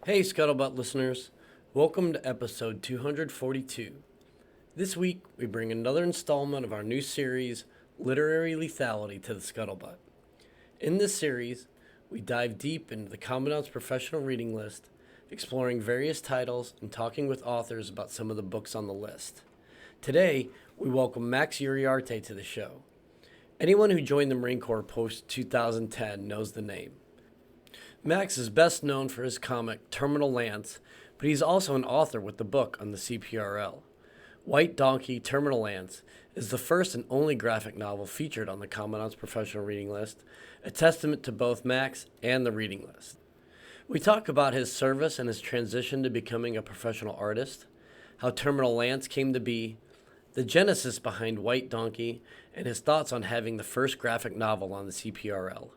Hey, Scuttlebutt listeners. Welcome to episode 242. This week, we bring another installment of our new series, Literary Lethality, to the Scuttlebutt. In this series, we dive deep into the Commandant's professional reading list, exploring various titles and talking with authors about some of the books on the list. Today, we welcome Max Uriarte to the show. Anyone who joined the Marine Corps post 2010 knows the name. Max is best known for his comic Terminal Lance, but he's also an author with the book on the CPRL. White Donkey Terminal Lance is the first and only graphic novel featured on the Commandant's professional reading list, a testament to both Max and the reading list. We talk about his service and his transition to becoming a professional artist, how Terminal Lance came to be, the genesis behind White Donkey, and his thoughts on having the first graphic novel on the CPRL.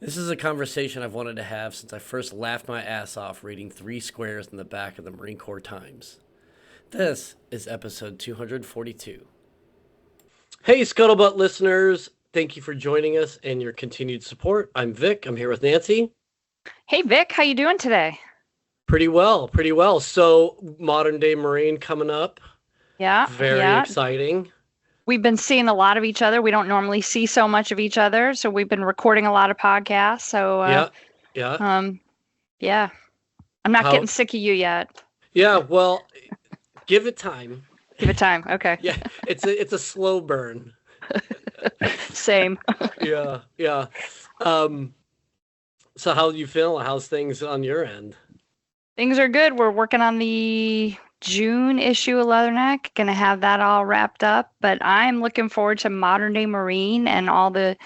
This is a conversation I've wanted to have since I first laughed my ass off reading 3 squares in the back of the Marine Corps Times. This is episode 242. Hey, Scuttlebutt listeners. Thank you for joining us and your continued support. I'm Vic. I'm here with Nancy. Hey, Vic. How you doing today? Pretty well. So, modern day Marine coming up. Yeah. Very exciting. We've been seeing a lot of each other. We don't normally see so much of each other, so we've been recording a lot of podcasts. So yeah. I'm not getting sick of you yet. Yeah, well, give it time. Give it time. Okay. Yeah, it's a slow burn. Same. Yeah. So how do you feel? How's things on your end? Things are good. We're working on the June issue of Leatherneck. Gonna have that all wrapped up, but I'm looking forward to Modern Day Marine and all the,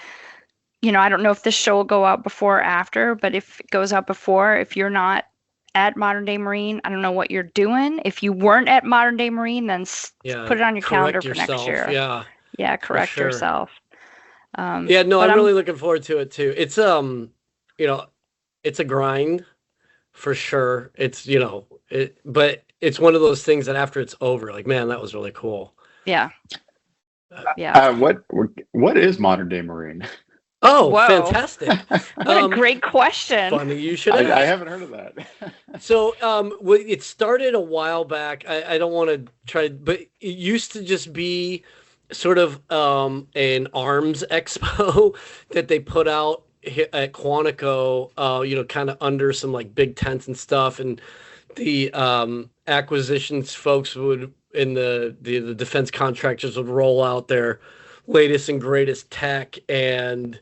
I don't know if this show will go out before or after, but if it goes out before, if you're not at Modern Day Marine, I don't know what you're doing. If you weren't at Modern Day Marine, then put it on your calendar for next year. Yeah, correct yourself. I'm really looking forward to it too. It's it's a grind for sure. It's but it's one of those things that after it's over, like, man, that was really cool. Yeah. What is Modern Day Marine? Oh, whoa. Fantastic. What a great question. Funny you should ask. I haven't heard of that. So it started a while back. I don't want to try, but it used to just be sort of an arms expo that they put out at Quantico, kind of under some like big tents and stuff. And the acquisitions folks would, and the defense contractors would roll out their latest and greatest tech, and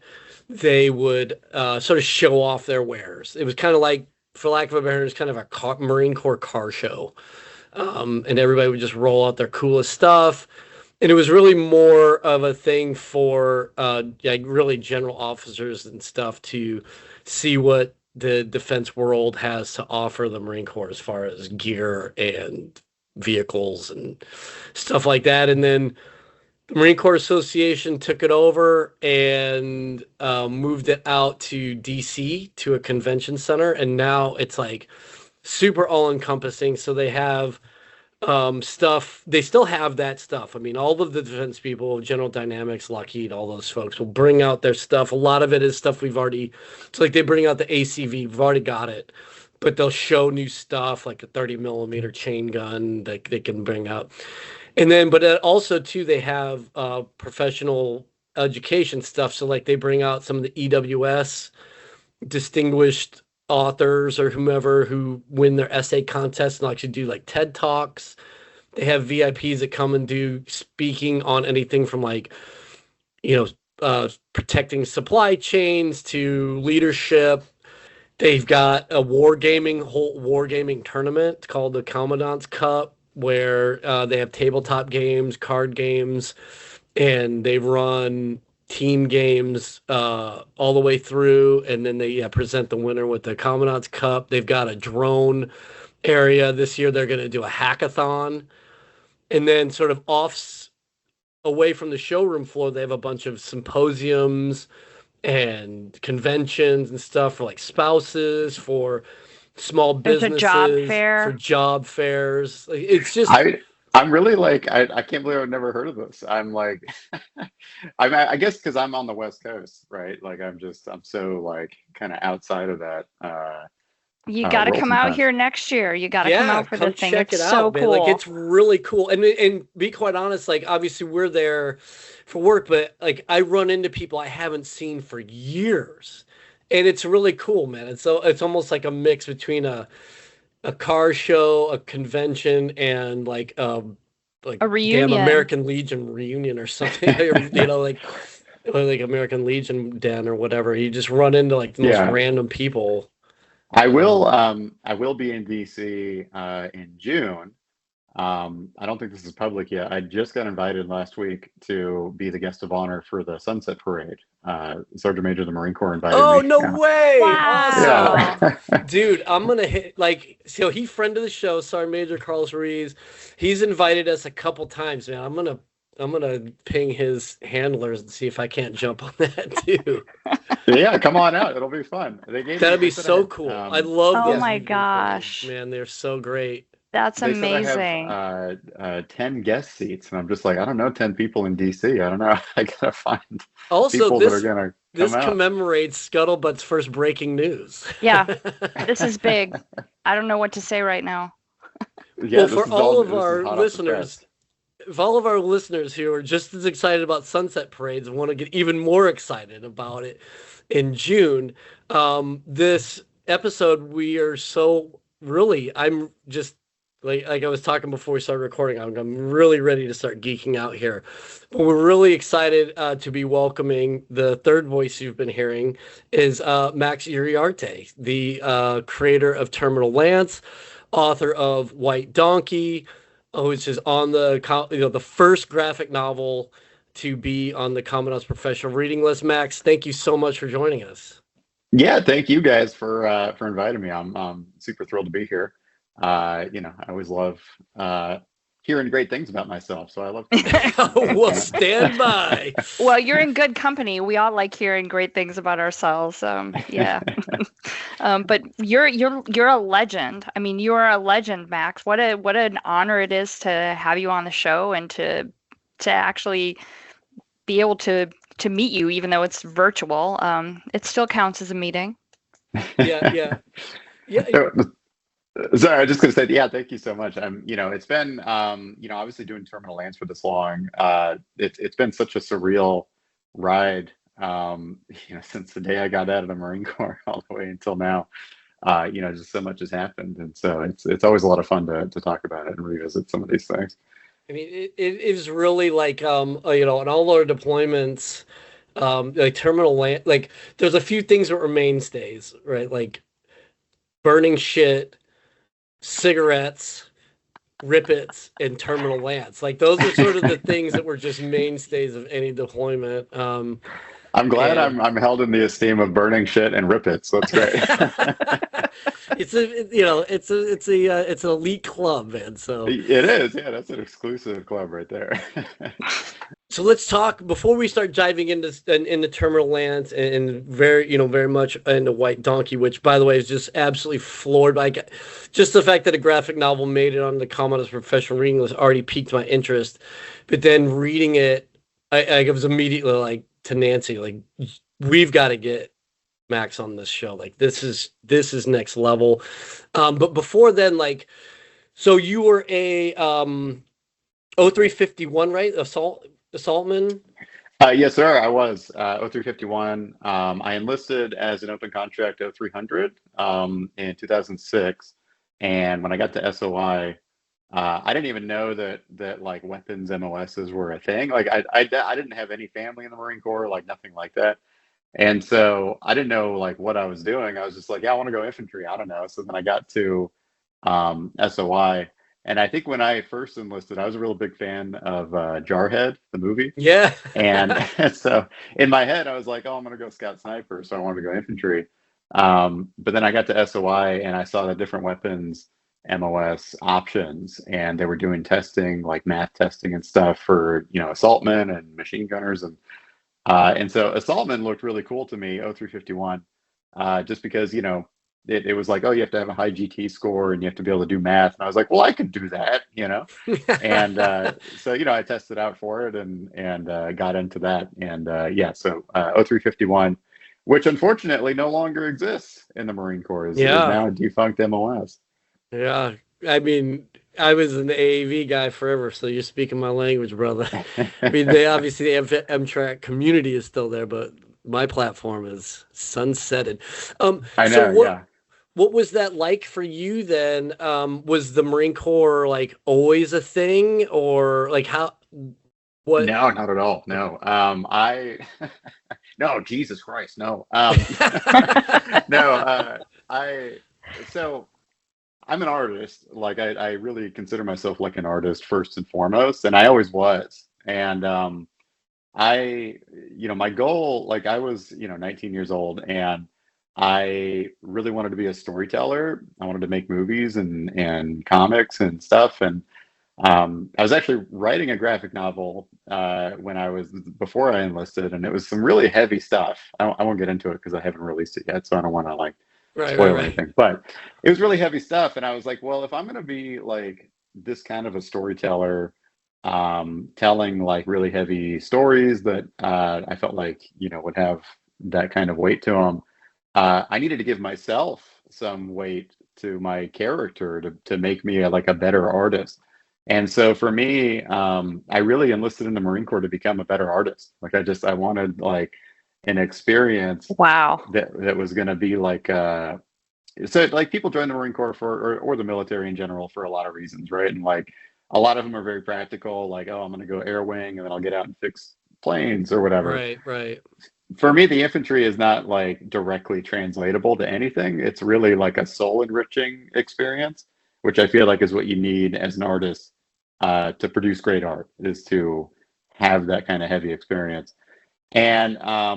they would sort of show off their wares. It was kind of like, for lack of a better term, it's kind of a Marine Corps car show. And everybody would just roll out their coolest stuff. And it was really more of a thing for really general officers and stuff to see what the defense world has to offer the Marine Corps as far as gear and vehicles and stuff like that. And then the Marine Corps Association took it over and moved it out to DC to a convention center. And now it's like super all-encompassing. So they have stuff. They still have that stuff. I mean, all of the defense people, General Dynamics, Lockheed, all those folks will bring out their stuff. A lot of it is stuff we've already, it's like they bring out the ACV, we've already got it, but they'll show new stuff like a 30 millimeter chain gun that they can bring out. And then, but also too, they have professional education stuff. So like they bring out some of the EWS distinguished authors or whomever who win their essay contests and actually do like TED Talks. They have VIPs that come and do speaking on anything from like, protecting supply chains to leadership. They've got a whole wargaming tournament called the Commandant's Cup, where they have tabletop games, card games, and they run team games all the way through, and then they present the winner with the Commandant's Cup. They've got a drone area this year. They're going to do a hackathon, and then sort of away from the showroom floor, they have a bunch of symposiums and conventions and stuff for like spouses, for small businesses, for job fairs. It's just I'm really like, I can't believe I've never heard of this. I'm like, I guess because I'm on the West Coast, right? Like I'm so like kind of outside of that. You got to roll come out sometime. here next year. You got to come Yeah, out for come this thing. check It's it so out, man. Like cool. it's really cool. And be quite honest, like obviously we're there for work, but like I run into people I haven't seen for years. And it's really cool, man. It's almost like a mix between a car show, a convention, and like A damn reunion. American Legion reunion or something. You know, like American Legion den or whatever. You just run into like the most Yeah, random people. Um, I will be in DC in June. I don't think this is public yet. I just got invited last week to be the guest of honor for the Sunset Parade. Sergeant Major of the Marine Corps invited oh me. no way! Awesome. Wow. Yeah. Dude, I'm gonna hit like so he friend of the show, Sergeant Major Carlos Ruiz. He's invited us a couple times, man. I'm gonna ping his handlers and see if I can't jump on that too. Yeah, come on out. It'll be fun. That'd be They said I so had, cool. I love Oh those yeah, my Legion parades, gosh. man. They're so great. That's they said I have amazing. 10 guest seats, and I'm just like, I don't know, 10 people in DC. I don't know. I gotta find Also, people that are gonna come this out. commemorates Scuttlebutt's first breaking news. Yeah, this is big. I don't know what to say right now. Yeah, Well, this for is all of this is our hot off the press. listeners, if all of our listeners who are just as excited about sunset parades and want to get even more excited about it in June, this episode we are so really I'm just like I was talking before we started recording. I'm really ready to start geeking out here. But we're really excited to be welcoming the third voice you've been hearing is Max Uriarte, the creator of Terminal Lance, author of White Donkey, which is on the first graphic novel to be on the Commodore's professional reading list. Max, thank you so much for joining us. Yeah, thank you guys for inviting me. I'm super thrilled to be here. I always love hearing great things about myself, so I love to talk about Well, it. stand by. Well, you're in good company. We all like hearing great things about ourselves. Yeah. But you're a legend. I mean, you are a legend, Max. What an honor it is to have you on the show and to actually be able to meet you, even though it's virtual. It still counts as a meeting. Yeah. Sorry, I was just gonna say, yeah, thank you so much. It's been, obviously doing Terminal Lance for this long. It's been such a surreal ride, since the day I got out of the Marine Corps all the way until now. Just so much has happened, and so it's always a lot of fun to talk about it and revisit some of these things. I mean, it is really like, in all our deployments, like terminal land, like there's a few things that were mainstays, right? Like burning shit, cigarettes, rippets, and terminal lance. Like those are sort of the things that were just mainstays of any deployment. I'm glad And I'm held in the esteem of burning shit and rippets. That's great. it's an elite club, man. So It is, yeah, that's an exclusive club right there. So let's talk before we start diving into Terminal Lance and very much into White Donkey, which by the way is just absolutely floored by just the fact that a graphic novel made it on the Commodore's professional reading list already piqued my interest. But then reading it, I was immediately like to Nancy, like we've got to get Max on this show. Like this is next level. But before then, like, so you were a 0351, right? Assaultman? Yes, sir. I was 0351. I enlisted as an open contract 0300 in 2006, and when I got to SOI, I didn't even know that like weapons MOSs were a thing. Like I didn't have any family in the Marine Corps, like nothing like that, and so I didn't know like what I was doing. I was just like, yeah, I want to go infantry. I don't know. So then I got to SOI. And I think when I first enlisted, I was a real big fan of Jarhead, the movie. Yeah. And so in my head, I was like, oh, I'm going to go scout sniper. So I wanted to go infantry. But then I got to SOI and I saw the different weapons MOS options. And they were doing testing, like math testing and stuff for, assaultmen and machine gunners. And so assaultmen looked really cool to me, 0351, just because, it was like, oh, you have to have a high GT score and you have to be able to do math. And I was like, well, I could do that, And so, I tested out for it and got into that. And so 0351 which unfortunately no longer exists in the Marine Corps, is Yeah. now a defunct MOS. Yeah. I mean, I was an AAV guy forever, so you're speaking my language, brother. I mean, they obviously the M-Track community is still there, but my platform is sunsetted. I So know, yeah. what was that like for you then? Was the Marine Corps like always a thing, or like how what? No, not at all. No. No, Jesus Christ, no. No, I so I'm an artist. Like I really consider myself like an artist first and foremost, and I always was. And I, my goal, like I was, 19 years old, and I really wanted to be a storyteller. I wanted to make movies and comics and stuff. And I was actually writing a graphic novel when I was before I enlisted, and it was some really heavy stuff. I won't get into it because I haven't released it yet, so I don't want to like Right, right, spoil right. anything. But it was really heavy stuff, and I was like, well, if I'm going to be like this kind of a storyteller, telling like really heavy stories that I felt like would have that kind of weight to them, I needed to give myself some weight to my character to make me like a better artist. And so for me, I really enlisted in the Marine Corps to become a better artist. Like I wanted like an experience Wow. that was going to be like so like people join the Marine Corps for or the military in general for a lot of reasons, right? And like a lot of them are very practical, like, oh, I'm going to go air wing and then I'll get out and fix planes or whatever. Right, right. For me, the infantry is not like directly translatable to anything. It's really like a soul enriching experience, which I feel like is what you need as an artist to produce great art, is to have that kind of heavy experience. And I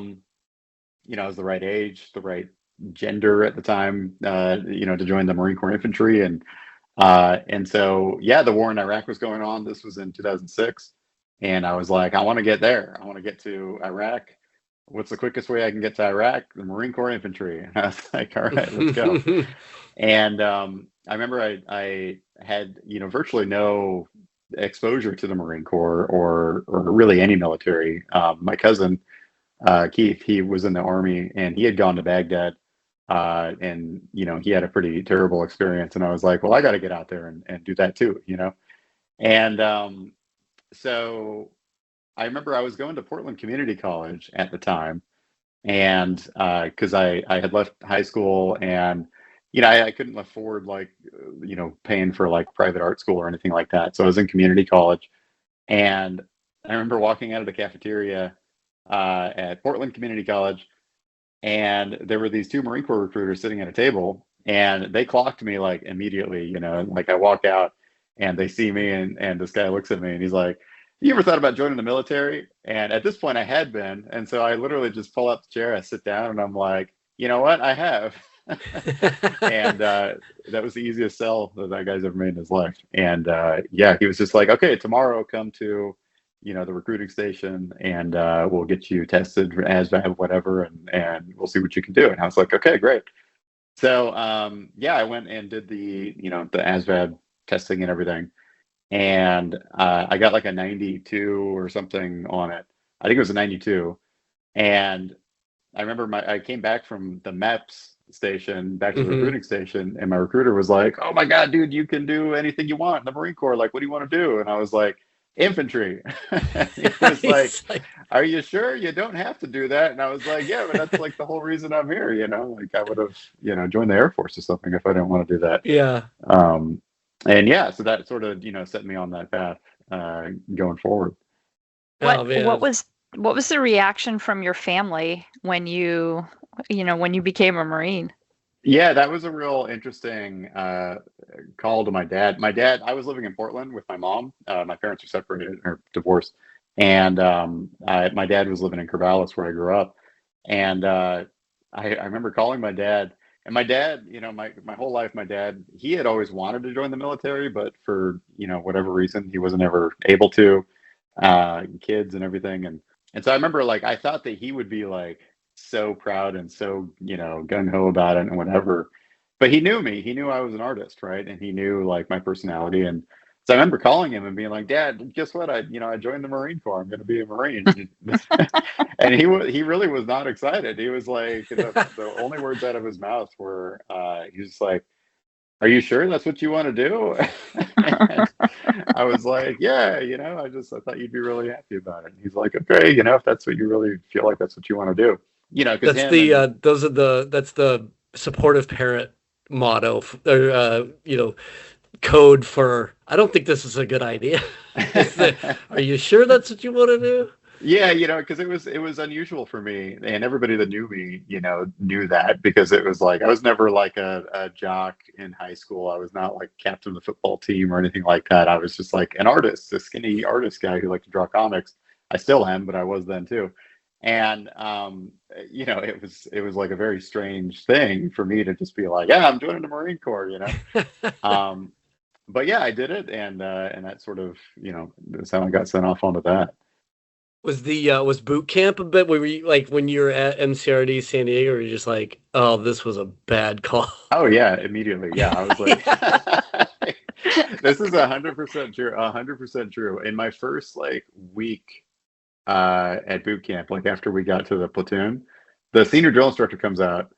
was the right age, the right gender at the time, to join the Marine Corps infantry. And so, yeah, the war in Iraq was going on. This was in 2006. And I was like, I want to get there. I want to get to Iraq. What's the quickest way I can get to Iraq? The Marine Corps infantry. And I was like, all right, let's go. And I remember I had, virtually no exposure to the Marine Corps or really any military. My cousin, Keith, he was in the army and he had gone to Baghdad. And he had a pretty terrible experience, and I was like, well, I got to get out there and do that too. And so I remember I was going to Portland Community College at the time, and because I had left high school, and I couldn't afford like paying for like private art school or anything like that, so I was in community college. And I remember walking out of the cafeteria at Portland Community College, and there were these two Marine Corps recruiters sitting at a table, and they clocked me like immediately, like I walk out and they see me, and this guy looks at me and he's like, you ever thought about joining the military? And at this point I had been. And so I literally just pull up the chair, I sit down, and I'm like, you know what? I have. And that was the easiest sell that guy's ever made in his life. And yeah, he was just like, okay, tomorrow come to the recruiting station, and we'll get you tested for ASVAB, whatever, and we'll see what you can do. And I was like, okay, great. So yeah, I went and did the ASVAB testing and everything, and I got like a 92 or something on it. I think it was a 92. And I remember I came back from the MEPS station back to the Hmm. recruiting station, and my recruiter was like, "Oh my God, dude, you can do anything you want in the Marine Corps. Like, what do you want to do?" And I was like, "Infantry." He was like, He's like, "Are you sure you don't have to do that?" And I was like, "Yeah, but that's like the whole reason I'm here. Like I would have, joined the Air Force or something if I didn't want to do that." yeah. Um, and yeah, so that sort of set me on that path going forward. What Oh what man. was what was the reaction from your family when you became a Marine? Yeah, that was a real interesting call to my dad. My dad, I was living in Portland with my mom. My parents are separated or divorced, and my dad was living in Corvallis, where I grew up. And I remember calling my dad, and my dad, my whole life, my dad, he had always wanted to join the military, but for whatever reason, he wasn't ever able to. Kids and everything, and so I remember like I thought that he would be like so proud and so gung ho about it and whatever. But he knew me. He knew I was an artist, right? And he knew like my personality. And So I remember calling him and being like, "Dad, guess what? I joined the Marine Corps. I'm going to be a Marine." And he really was not excited. He was like, the only words out of his mouth were, he was like, "Are you sure that's what you want to do?" And I was like, "Yeah, I thought you'd be really happy about it." And he's like, "Okay, if that's what you really feel like that's what you want to do." Because That's him and that's the supportive parent motto, or code for I don't think this is a good idea. Are you sure that's what you want to do? yeah, because it was unusual for me, and everybody that knew me, knew that, because it was like I was never like a jock in high school. I was not like captain of the football team or anything like that. I was just like an artist, a skinny artist guy who liked to draw comics. I still am, but I was then too. And it was like a very strange thing for me to just be like, yeah, I'm joining the Marine Corps. Um, but yeah, I did it, and that sort of, that's how I got sent off onto that. Was boot camp a bit? Were you like when you were at MCRD San Diego? Were you just like, oh, this was a bad call? Oh yeah, immediately. Yeah, I was like, this is 100% true. 100% true. In my first like week at boot camp, like after we got to the platoon, the senior drill instructor comes out.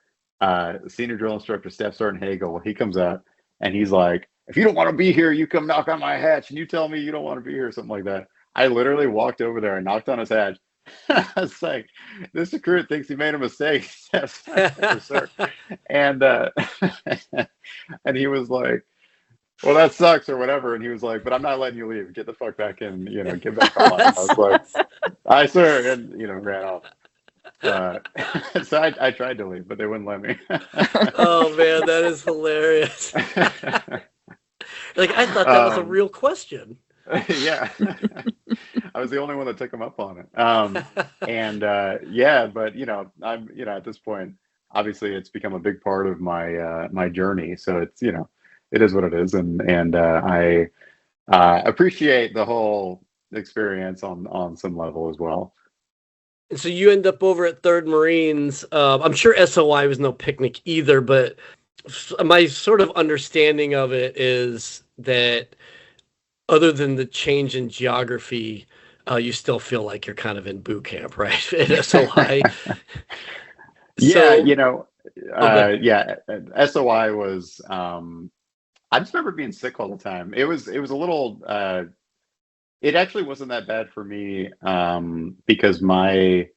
Senior drill instructor Staff Sergeant Hagel. He comes out and he's like, "If you don't want to be here, you come knock on my hatch and you tell me you don't want to be here," something like that. I literally walked over there and knocked on his hatch. I was like, "This recruit thinks he made a mistake." Staff Sergeant, sir. And and he was like, "Well, that sucks," or whatever. And he was like, "But I'm not letting you leave. Get the fuck back in. Get back online." I was like, "Aye, sir," and ran off. Uh, so I tried to leave, but they wouldn't let me. Oh man, that is hilarious. Like I thought that was a real question. Yeah, I was the only one that took him up on it. And yeah, but I'm at this point, obviously, it's become a big part of my journey. So it's it is what it is, and I appreciate the whole experience on some level as well. And so you end up over at Third Marines. I'm sure SOI was no picnic either, but my sort of understanding of it is that other than the change in geography, you still feel like you're kind of in boot camp, right? At SOI. Yeah, So, okay. yeah, SOI was. I just remember being sick all the time. It was a little. It actually wasn't that bad for me, because my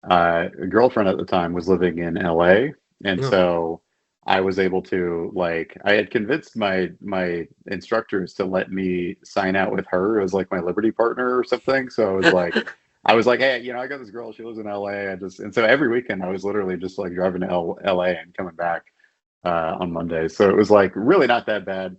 girlfriend at the time was living in LA, and Oh. so I was able to, like, I had convinced my instructors to let me sign out with her as like my Liberty partner or something. So I was like, "Hey, I got this girl. She lives in LA. And so every weekend I was literally just like driving to LA and coming back on Mondays. So it was like really not that bad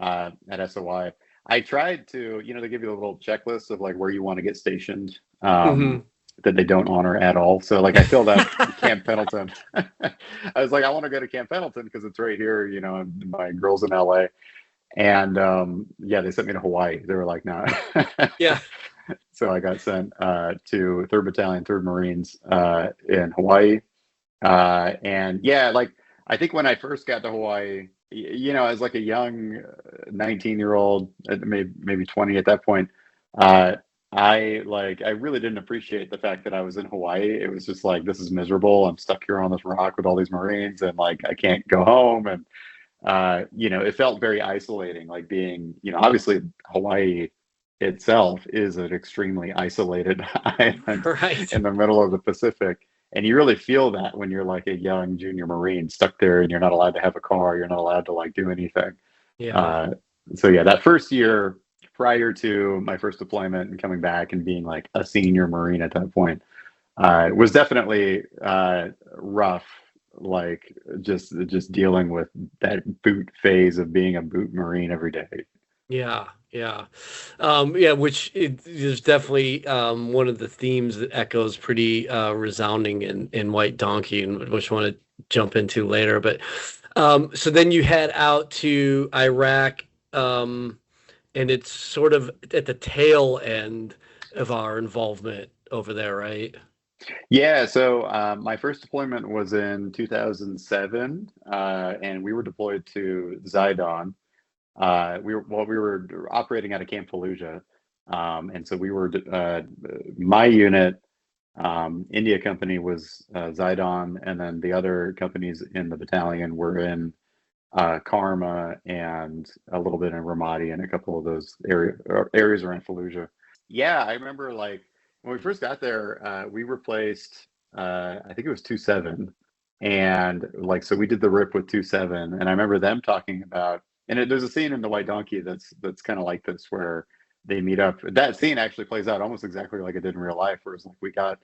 at SOI. I tried to, they give you a little checklist of like where you want to get stationed, Mhm. that they don't honor at all. So like I filled out Camp Pendleton. I was like, I want to go to Camp Pendleton because it's right here, and my girl's in LA. And yeah, they sent me to Hawaii. They were like, no. Yeah. So I got sent to 3rd Battalion, 3rd Marines in Hawaii. And yeah, like I think when I first got to Hawaii, as like a young 19-year-old, maybe 20 at that point, I really didn't appreciate the fact that I was in Hawaii. It was just like, this is miserable. I'm stuck here on this rock with all these Marines, and like I can't go home. And it felt very isolating, like being, obviously Hawaii itself is an extremely isolated island Right. in the middle of the Pacific. And you really feel that when you're like a young junior Marine stuck there and you're not allowed to have a car, you're not allowed to like do anything. Yeah. Uh, so yeah, that first year prior to my first deployment and coming back and being like a senior Marine at that point, was definitely rough. Like just dealing with that boot phase of being a boot Marine every day. Yeah, yeah, yeah. Which is definitely one of the themes that echoes pretty resounding in White Donkey, and which I want to jump into later. But so then you head out to Iraq, and it's sort of at the tail end of our involvement over there, right? Yeah, so my first deployment was in 2007, and we were deployed to Zidon. we were operating out of Camp Fallujah, and so we were my unit. India company was Zidon, and then the other companies in the battalion were in Karma and a little bit in Ramadi and a couple of those areas around Fallujah. Yeah, I remember like when we first got there, we replaced I think it was 2-7, and like so we did the rip with 2-7, and I remember them talking about, and there's a scene in the White Donkey that's kind of like this where they meet up. That scene actually plays out almost exactly like it did in real life, where it's like we got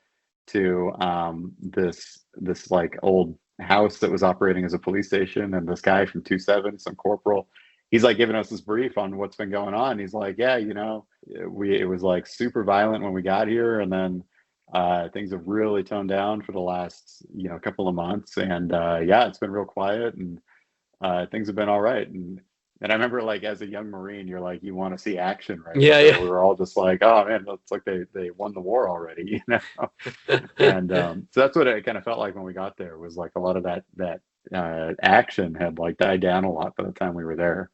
to this like old house that was operating as a police station, and this guy from 2-7, some corporal, he's like giving us this brief on what's been going on. He's like, yeah, it was like super violent when we got here, and then things have really toned down for the last couple of months, and yeah, it's been real quiet, and things have been all right. And I remember, like, as a young Marine, you're like, you want to see action, right? Yeah, So yeah. we were all just like, oh man, it's like they won the war already, And so that's what it kind of felt like when we got there, was like a lot of that action had like died down a lot by the time we were there.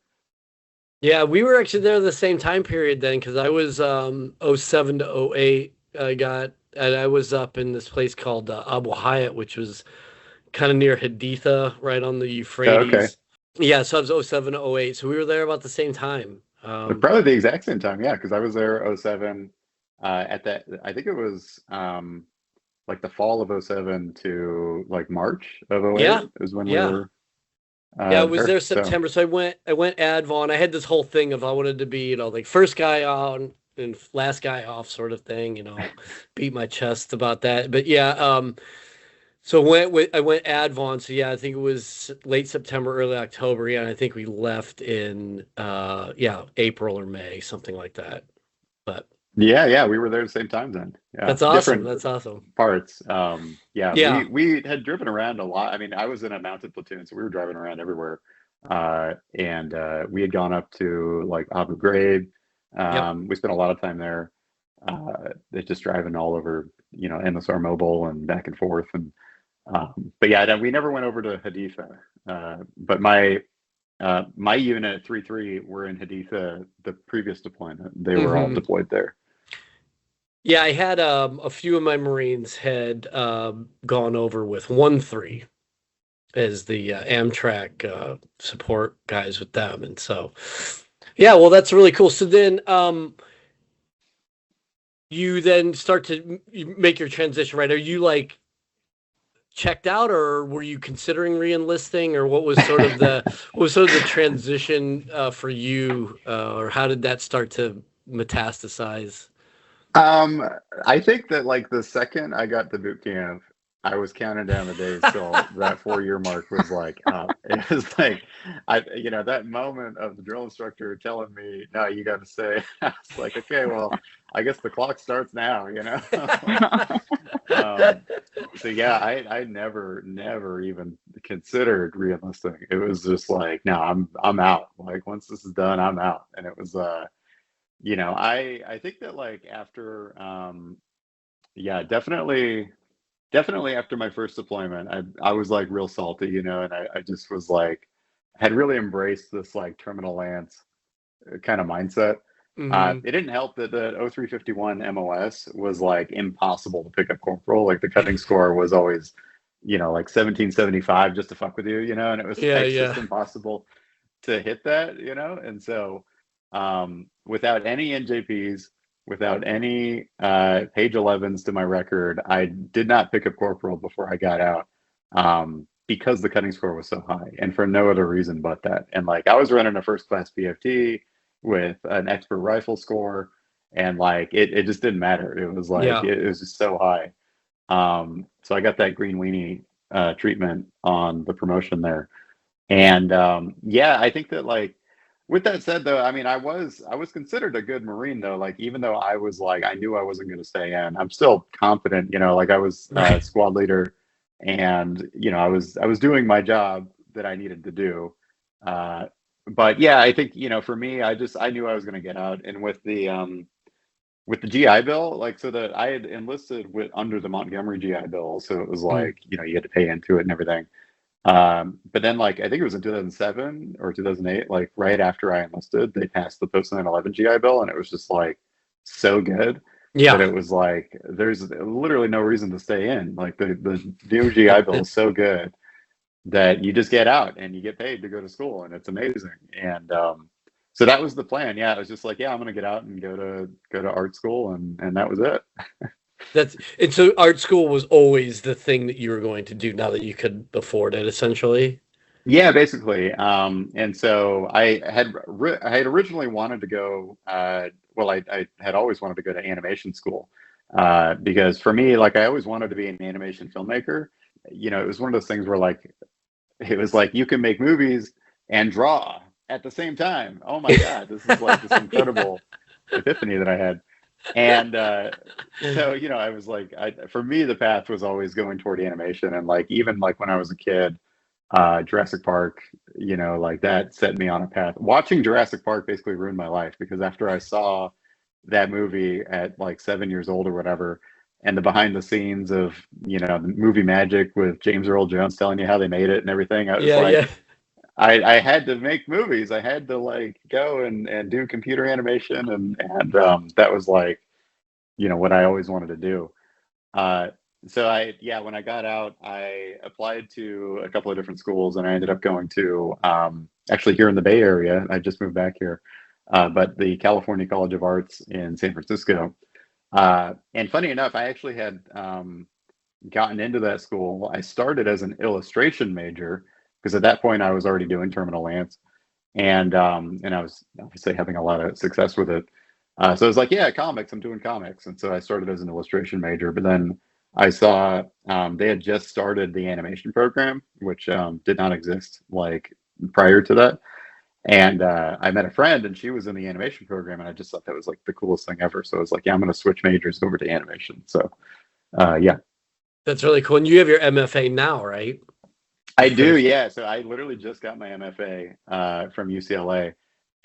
Yeah, we were actually there the same time period then, because I was 07 to 08. I was up in this place called Abu Hayat, which was kind of near Haditha, right on the Oh, okay. Euphrates. Yeah, so I was 07 to 08. So we were there about the same time. Probably the exact same time, yeah, because I was there 07 at that, I think it was like the fall of 07 to like March of 08 Yeah, is when we yeah. were Yeah, I was there. there So September. So I went Advon. I had this whole thing of I wanted to be, like first guy on and last guy off sort of thing, beat my chest about that. But yeah, so I went Advon. So yeah, I think it was late September, early October. Yeah, and I think we left in yeah, April or May, something like that. But yeah, we were there at the same time then. Yeah, that's awesome. different That's awesome. parts. Yeah, Yeah. we had driven around a lot. I mean, I was in a mounted platoon, so we were driving around everywhere. And we had gone up to like Abu Ghraib. Yep. We spent a lot of time there. Just driving all over, MSR Mobile and back and forth. And but yeah, we never went over to Haditha. But my unit 3-3 were in Haditha the previous deployment. They were all deployed there. Yeah, I had a few of my Marines had gone over with 1-3 as the Amtrak support guys with them, and so yeah, well, that's really cool. So then you then start to make your transition, right? Are you like checked out, or were you considering re-enlisting, or what was sort of the transition for you, or how did that start to metastasize? I think that like the second I got to boot camp, I was counting down the days till that 4-year mark was like up. It was like that moment of the drill instructor telling me, "No, you got to stay." I was like, "Okay, well, I guess the clock starts now," So yeah, I never even considered re-enlisting. It was just like, no, I'm out. Like once this is done, I'm out. And it was I think that like after yeah, definitely after my first deployment, I was like real salty, and I just was like had really embraced this like terminal lance kind of mindset. Mm-hmm. It didn't help that the 0351 MOS was like impossible to pick up corporal. Like the cutting score was always, like 1775 just to fuck with you, and it was Yeah, like yeah. just impossible to hit that, and so without any NJPs, without any page 11s to my record, I did not pick up corporal before I got out, because the cutting score was so high, and for no other reason but that. And like I was running a first class BFT with an expert rifle score, and like it just didn't matter. It was like Yeah. it was just so high. So I got that green weenie treatment on the promotion there. And yeah, I think that like with that said though, I mean I was considered a good Marine though. Like even though I was like I knew I wasn't going to stay in, I'm still confident, like I was Right. squad leader, and I was doing my job that I needed to do. But yeah, I think for me, I knew I was going to get out, and with the GI Bill, like so that I had enlisted with under the Montgomery GI Bill, so it was Mm. like you had to pay into it and everything. But then, like, I think it was in 2007 or 2008, like right after I enlisted, they passed the post 9/11 GI Bill, and it was just like so good that Yeah. it was like there's literally no reason to stay in. Like the new GI Bill is so good that you just get out and you get paid to go to school, and it's amazing. And so that was the plan. Yeah, it was just like, yeah, I'm gonna get out and go to art school, and that was it. And so art school was always the thing that you were going to do now that you could afford it, essentially. Yeah, basically. And so I had originally wanted to go. Well, I had always wanted to go to animation school because for me, like I always wanted to be an animation filmmaker. You know, it was one of those things where like it was like you can make movies and draw at the same time. Oh my God, this is like this Yeah. incredible epiphany that I had. And so, you know, I was like, for me, the path was always going toward animation. And like, even like when I was a kid, Jurassic Park, you know, like that set me on a path. Watching Jurassic Park basically ruined my life because after I saw that movie at like 7 years old or whatever, and the behind the scenes of, you know, the movie magic with James Earl Jones telling you how they made it and everything, I was Yeah, like, yeah. I had to make movies. I had to like go and do computer animation, and that was like, you know, what I always wanted to do. Uh, so yeah, when I got out, I applied to a couple of different schools, and I ended up going to actually here in the Bay Area. I just moved back here, but the California College of Arts in San Francisco. And funny enough, I actually had gotten into that school. I started as an illustration major because at that point I was already doing Terminal Lance, and I was obviously having a lot of success with it. So I was like, yeah, comics. I'm doing comics, and so I started as an illustration major. But then I saw they had just started the animation program, which did not exist like prior to that. And I met a friend, and she was in the animation program, and I just thought that was like the coolest thing ever. So I was like, yeah, I'm going to switch majors over to animation. So yeah, That's really cool. And you have your MFA now, right? I You do. finished. Yeah. So I literally just got my MFA from UCLA,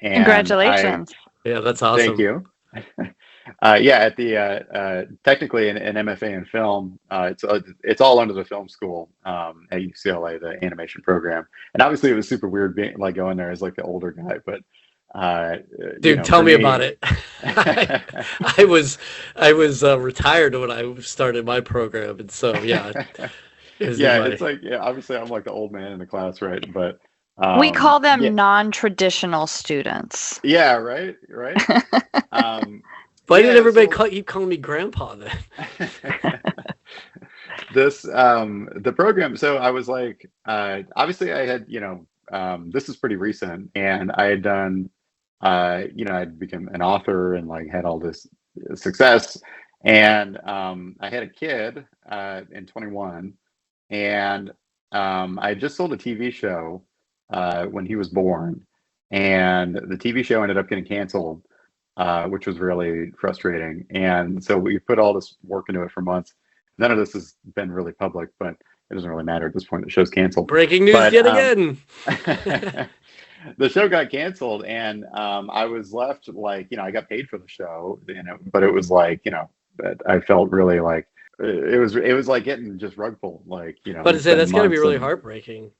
and I Congratulations. Yeah, that's thank awesome. you. Yeah, at the technically an MFA in film, it's all under the film school at UCLA, the animation program. And obviously, it was super weird being like going there as like the older guy, but you Dude, know, tell for me about me, it. I was retired when I started my program, and so yeah, it was in yeah, my it's like yeah, obviously I'm like the old man in the class, right? But We call yeah, them non-traditional students. yeah, right, right. Why did Yeah, everybody so keep calling me grandpa then? this the program, so I was like obviously I had, you know, this is pretty recent, and I had done you know, I'd become an author and like had all this success, and I had a kid in 21, and I had just sold a TV show when he was born, and the TV show ended up getting canceled, which was really frustrating. And so we put all this work into it for months. None of this has been really public, but it doesn't really matter at this point. The show's canceled. Breaking news But yet again. the show got canceled, and I was left like, you know, I got paid for the show, you know, but it was like, you know, I felt really like it was like getting just rug pulled, like, you know, But to you say spend that's got to be months really and heartbreaking.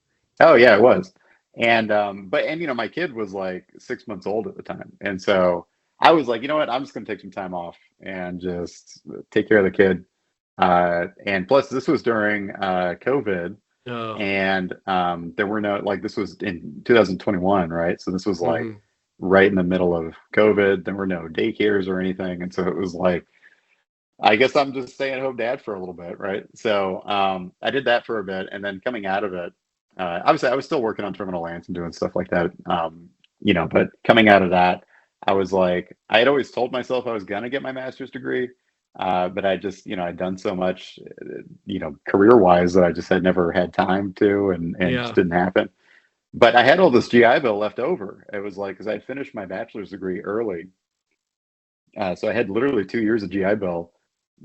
oh yeah, it was. And you know, my kid was like 6 months old at the time. And so I was like, you know what, I'm just gonna take some time off and just take care of the kid. And plus this was during COVID, Oh, and there were no, like, this was in 2021, right? So this was like hmm. right in the middle of COVID. There were no daycares or anything. And so it was like, I guess I'm just staying at home dad for a little bit, right? So I did that for a bit, and then coming out of it, obviously I was still working on Terminal Lance and doing stuff like that, you know. But coming out of that, I was like, I had always told myself I was gonna get my master's degree, but I just, you know, I'd done so much, you know, career wise that I just had never had time to, and it just Yeah. didn't happen. But I had all this GI Bill left over. It was like because I had finished my bachelor's degree early, so I had literally 2 years of GI Bill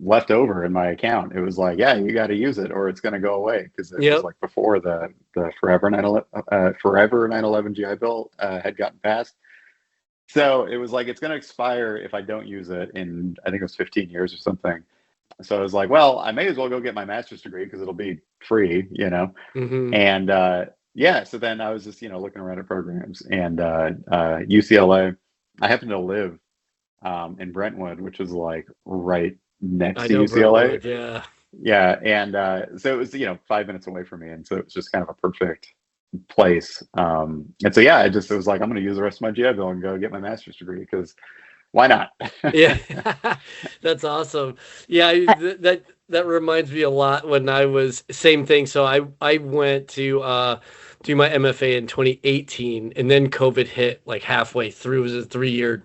left over in my account. It was like, yeah, you got to use it or it's going to go away, because it was Yep. like before the forever 9/11 GI Bill had gotten passed. So it was like it's going to expire if I don't use it in, I think it was 15 years or something. So I was like, well, I may as well go get my master's degree because it'll be free, you know. Hmm. And yeah, so then I was just, looking around at programs, and UCLA. I happen to live in Brentwood, which is like right next I to know UCLA. Brentwood. Yeah. Yeah, and so it was, 5 minutes away from me, and so it was just kind of a perfect place. And so yeah, it was like, I'm going to use the rest of my GI Bill and go get my master's degree because why not? Yeah, that's awesome. Yeah, that reminds me a lot when I was same thing. So I went to do my MFA in 2018, and then COVID hit like halfway through. It was a 3-year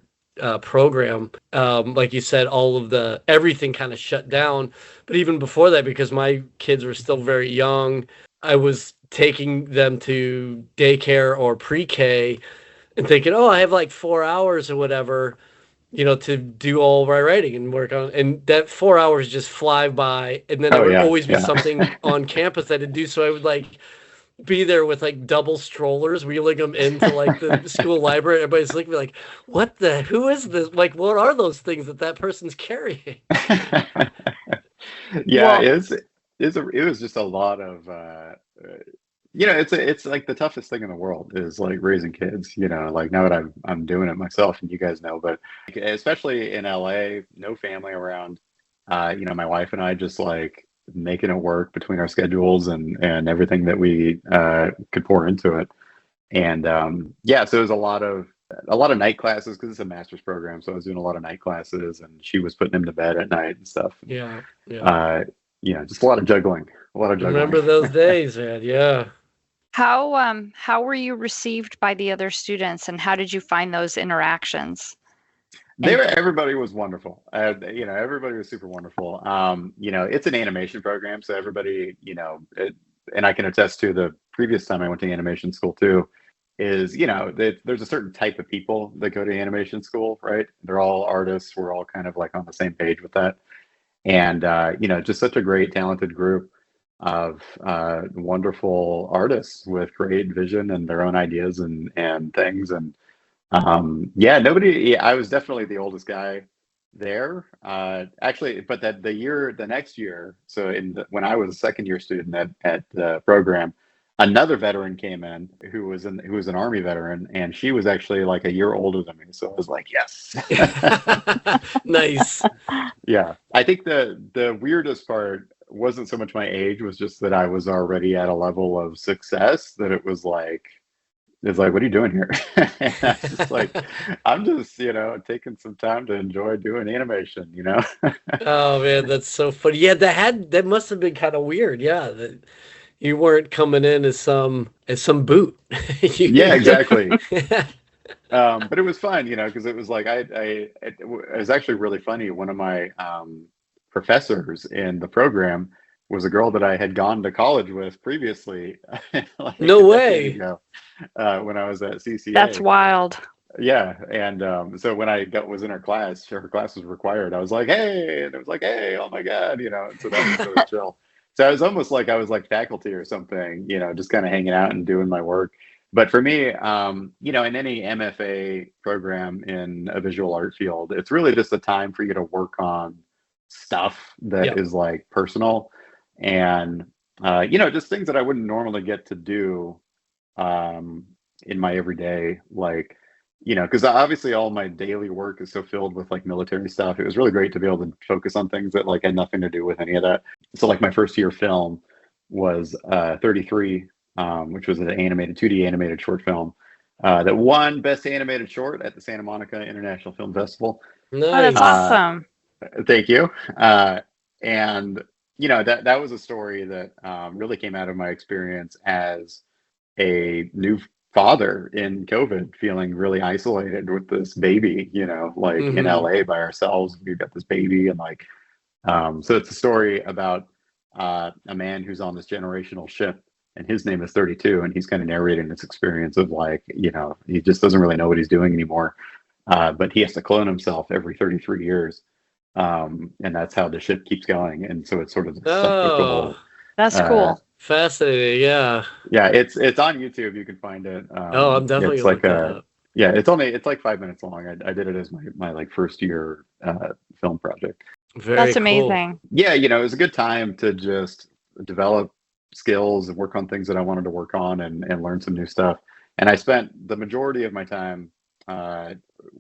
program. Like you said, all of the everything kind of shut down. But even before that, because my kids were still very young, I was taking them to daycare or pre-K and thinking, oh, I have like 4 hours or whatever, to do all my writing and work on. And that 4 hours just fly by. And then there Oh would yeah, always be yeah. something on campus that I'd do. So I would like be there with like double strollers, wheeling them into like the school library. Everybody's looking at me like, who is this? Like, what are those things that person's carrying? Yeah, Well, it was just a lot of it's like the toughest thing in the world is like raising kids, like now that I'm doing it myself, and you guys know, but like, especially in LA, no family around. My wife and I just like making it work between our schedules and everything that we could pour into it. And yeah, so it was a lot of night classes because it's a master's program. So I was doing a lot of night classes, and she was putting him to bed at night and stuff. Yeah, yeah. Uh, just a lot of juggling, a lot of juggling. Remember those days, man. Yeah. how were you received by the other students, and how did you find those interactions? And Everybody was wonderful. Everybody was super wonderful. It's an animation program, so everybody, and I can attest to the previous time I went to animation school too, is, there's a certain type of people that go to animation school, right? They're all artists. We're all kind of like on the same page with that. And, just such a great, talented group of wonderful artists with great vision and their own ideas and things. And yeah, yeah, I was definitely the oldest guy there. Actually, but the next year, so when I was a second year student at the program, another veteran came in who was an Army veteran, and she was actually like a year older than me. So I was like, yes. Nice. Yeah. I think the weirdest part wasn't so much my age, was just that I was already at a level of success that it's like, what are you doing here? And I was just like, I'm just, taking some time to enjoy doing animation. Oh man, that's so funny. Yeah, that must have been kind of weird. Yeah, that you weren't coming in as some boot. Yeah, You- exactly. But it was fun, because it was like it was actually really funny. One of my professors in the program was a girl that I had gone to college with previously, like a no decade way. ago, when I was at that's CCA. wild. Yeah, and so when was in her class was required. I was like, "Hey," and it was like, "Hey, oh my God," And so that was really chill. So I was almost like I was like faculty or something, just kind of hanging out and doing my work. But for me, in any MFA program in a visual art field, it's really just a time for you to work on stuff Yeah. that is like personal, and just things that I wouldn't normally get to do um, in my everyday, like, because obviously all my daily work is so filled with like military stuff. It was really great to be able to focus on things that like had nothing to do with any of that. So like my first year film was 33, which was an 2D animated short film that won Best Animated Short at the Santa Monica International Film Festival. Oh, that's Nice. Uh, awesome. Thank you. And that was a story that really came out of my experience as a new father in COVID, feeling really isolated with this baby, like in Hmm. LA by ourselves. We've got this baby, and like, so it's a story about a man who's on this generational ship, and his name is 32, and he's kind of narrating this experience of like, he just doesn't really know what he's doing anymore, but he has to clone himself every 33 years. And that's how the ship keeps going. And so it's sort of this Oh, cyclical. That's Uh, cool. fascinating. Yeah. yeah, it's on YouTube. You can find it. Oh, I'm definitely It's gonna like look that up. yeah, it's 5 minutes long. I did it as my like first year film project. Very That's cool. amazing. Yeah, you know, it was a good time to just develop skills and work on things that I wanted to work on and learn some new stuff. And I spent the majority of my time uh,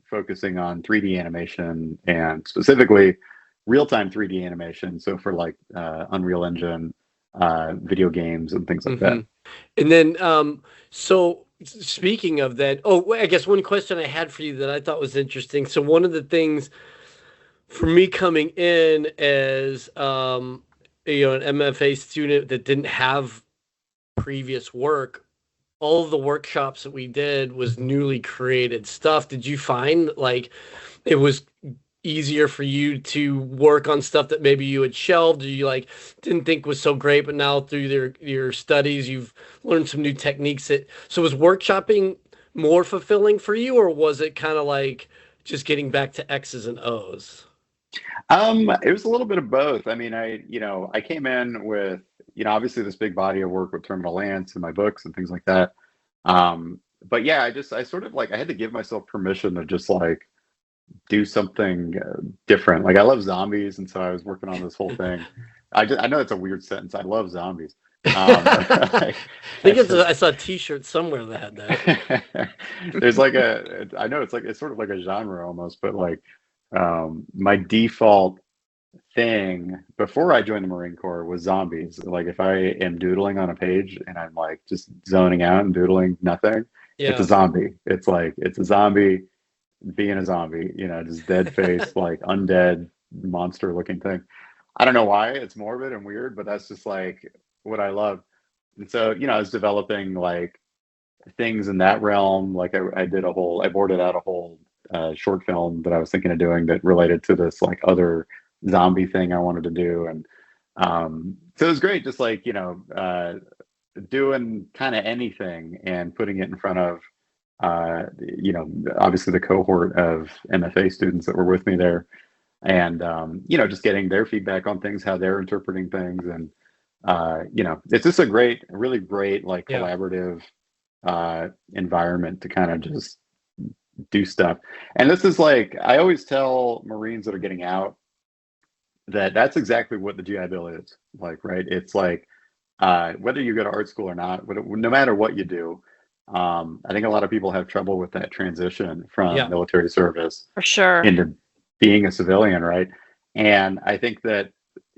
focusing on 3D animation and specifically real-time 3D animation. So for like Unreal Engine, video games and things like Hmm. that. And then, so speaking of that, oh, I guess one question I had for you that I thought was interesting. So one of the things for me coming in as, an MFA student that didn't have previous work, all of the workshops that we did was newly created stuff. Did you find like it was easier for you to work on stuff that maybe you had shelved or you like didn't think was so great, but now through your studies you've learned some new techniques that so was workshopping more fulfilling for you, or was it kind of like just getting back to X's and O's? It was a little bit of both. I mean, I came in with, obviously this big body of work with Terminal Lance and my books and things like that. But yeah, I sort of like, I had to give myself permission to just like do something different. Like I love zombies, and so I was working on this whole thing. I know it's a weird sentence. I love zombies. I I think just I saw a T-shirt somewhere that had that. there's like I know it's like it's sort of like a genre almost, but like my default thing before I joined the Marine Corps was zombies. Like if I am doodling on a page and I'm like just zoning out and doodling nothing, it's a Yeah. zombie. It's like it's a zombie being a zombie, just dead face, like undead monster looking thing. I don't know why it's morbid and weird, but that's just like what I love. And so, I was developing like things in that realm. Like I boarded out a whole short film that I was thinking of doing that related to this like other zombie thing I wanted to do. And so it was great, just like, doing kind of anything and putting it in front of, obviously the cohort of MFA students that were with me there. And, just getting their feedback on things, how they're interpreting things. And, it's just a really great, like Yeah. collaborative environment to kind of just do stuff. And this is like, I always tell Marines that are getting out that that's exactly what the GI Bill is like, right? It's like, whether you go to art school or not, no matter what you do, I think a lot of people have trouble with that transition from Yeah. military service For sure. into being a civilian, right? And I think that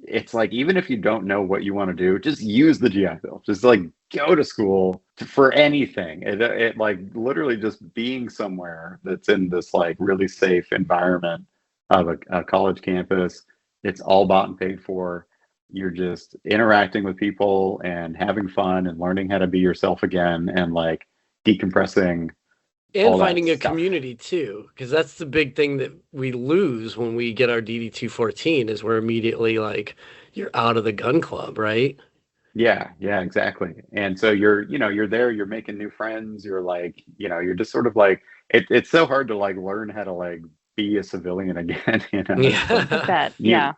it's like even if you don't know what you want to do, just use the GI Bill. Just like go to school for anything. It like literally just being somewhere that's in this like really safe environment of a college campus. It's all bought and paid for. You're just interacting with people and having fun and learning how to be yourself again and like decompressing And all that finding a stuff. community too, because that's the big thing that we lose when we get our DD 214 is we're immediately like you're out of the gun club, right? Yeah, yeah, exactly. And so you're there, you're making new friends, you're like, you're just sort of like it's so hard to like learn how to like be a civilian again, It's like I Yeah. bet. you Yeah.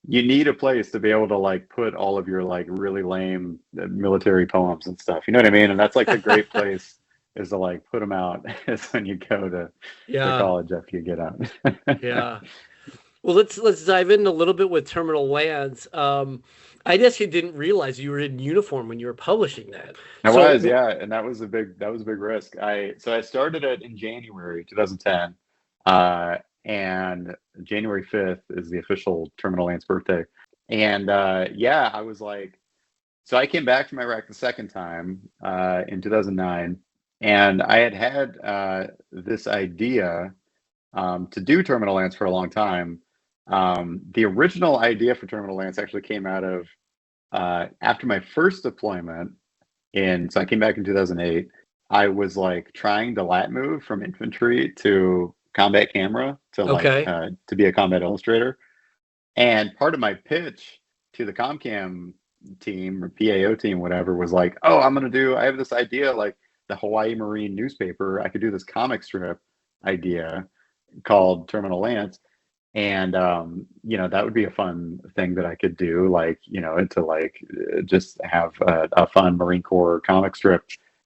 you need a place to be able to like put all of your like really lame military poems and stuff. You know what I mean? And that's like the great place is to like put them out is when you go to Yeah. college after you get out. Yeah. Well, let's dive in a little bit with Terminal Lands. I guess you didn't realize you were in uniform when you were publishing that. I was, So yeah, and that was a big risk. I started it in January 2010, uh, and January 5th is the official Terminal Lance birthday. And yeah, I was like, so I came back from Iraq the second time in 2009, and I had this idea to do Terminal Lance for a long time. The original idea for Terminal Lance actually came out of after my first deployment so I came back in 2008. I was like trying to lat move from infantry to combat camera to like okay. to be a combat illustrator. And part of my pitch to the ComCam team or PAO team, whatever, was like, oh, I have this idea like the Hawaii Marine newspaper. I could do this comic strip idea called Terminal Lance. And that would be a fun thing that I could do, like, and to like just have a fun Marine Corps comic strip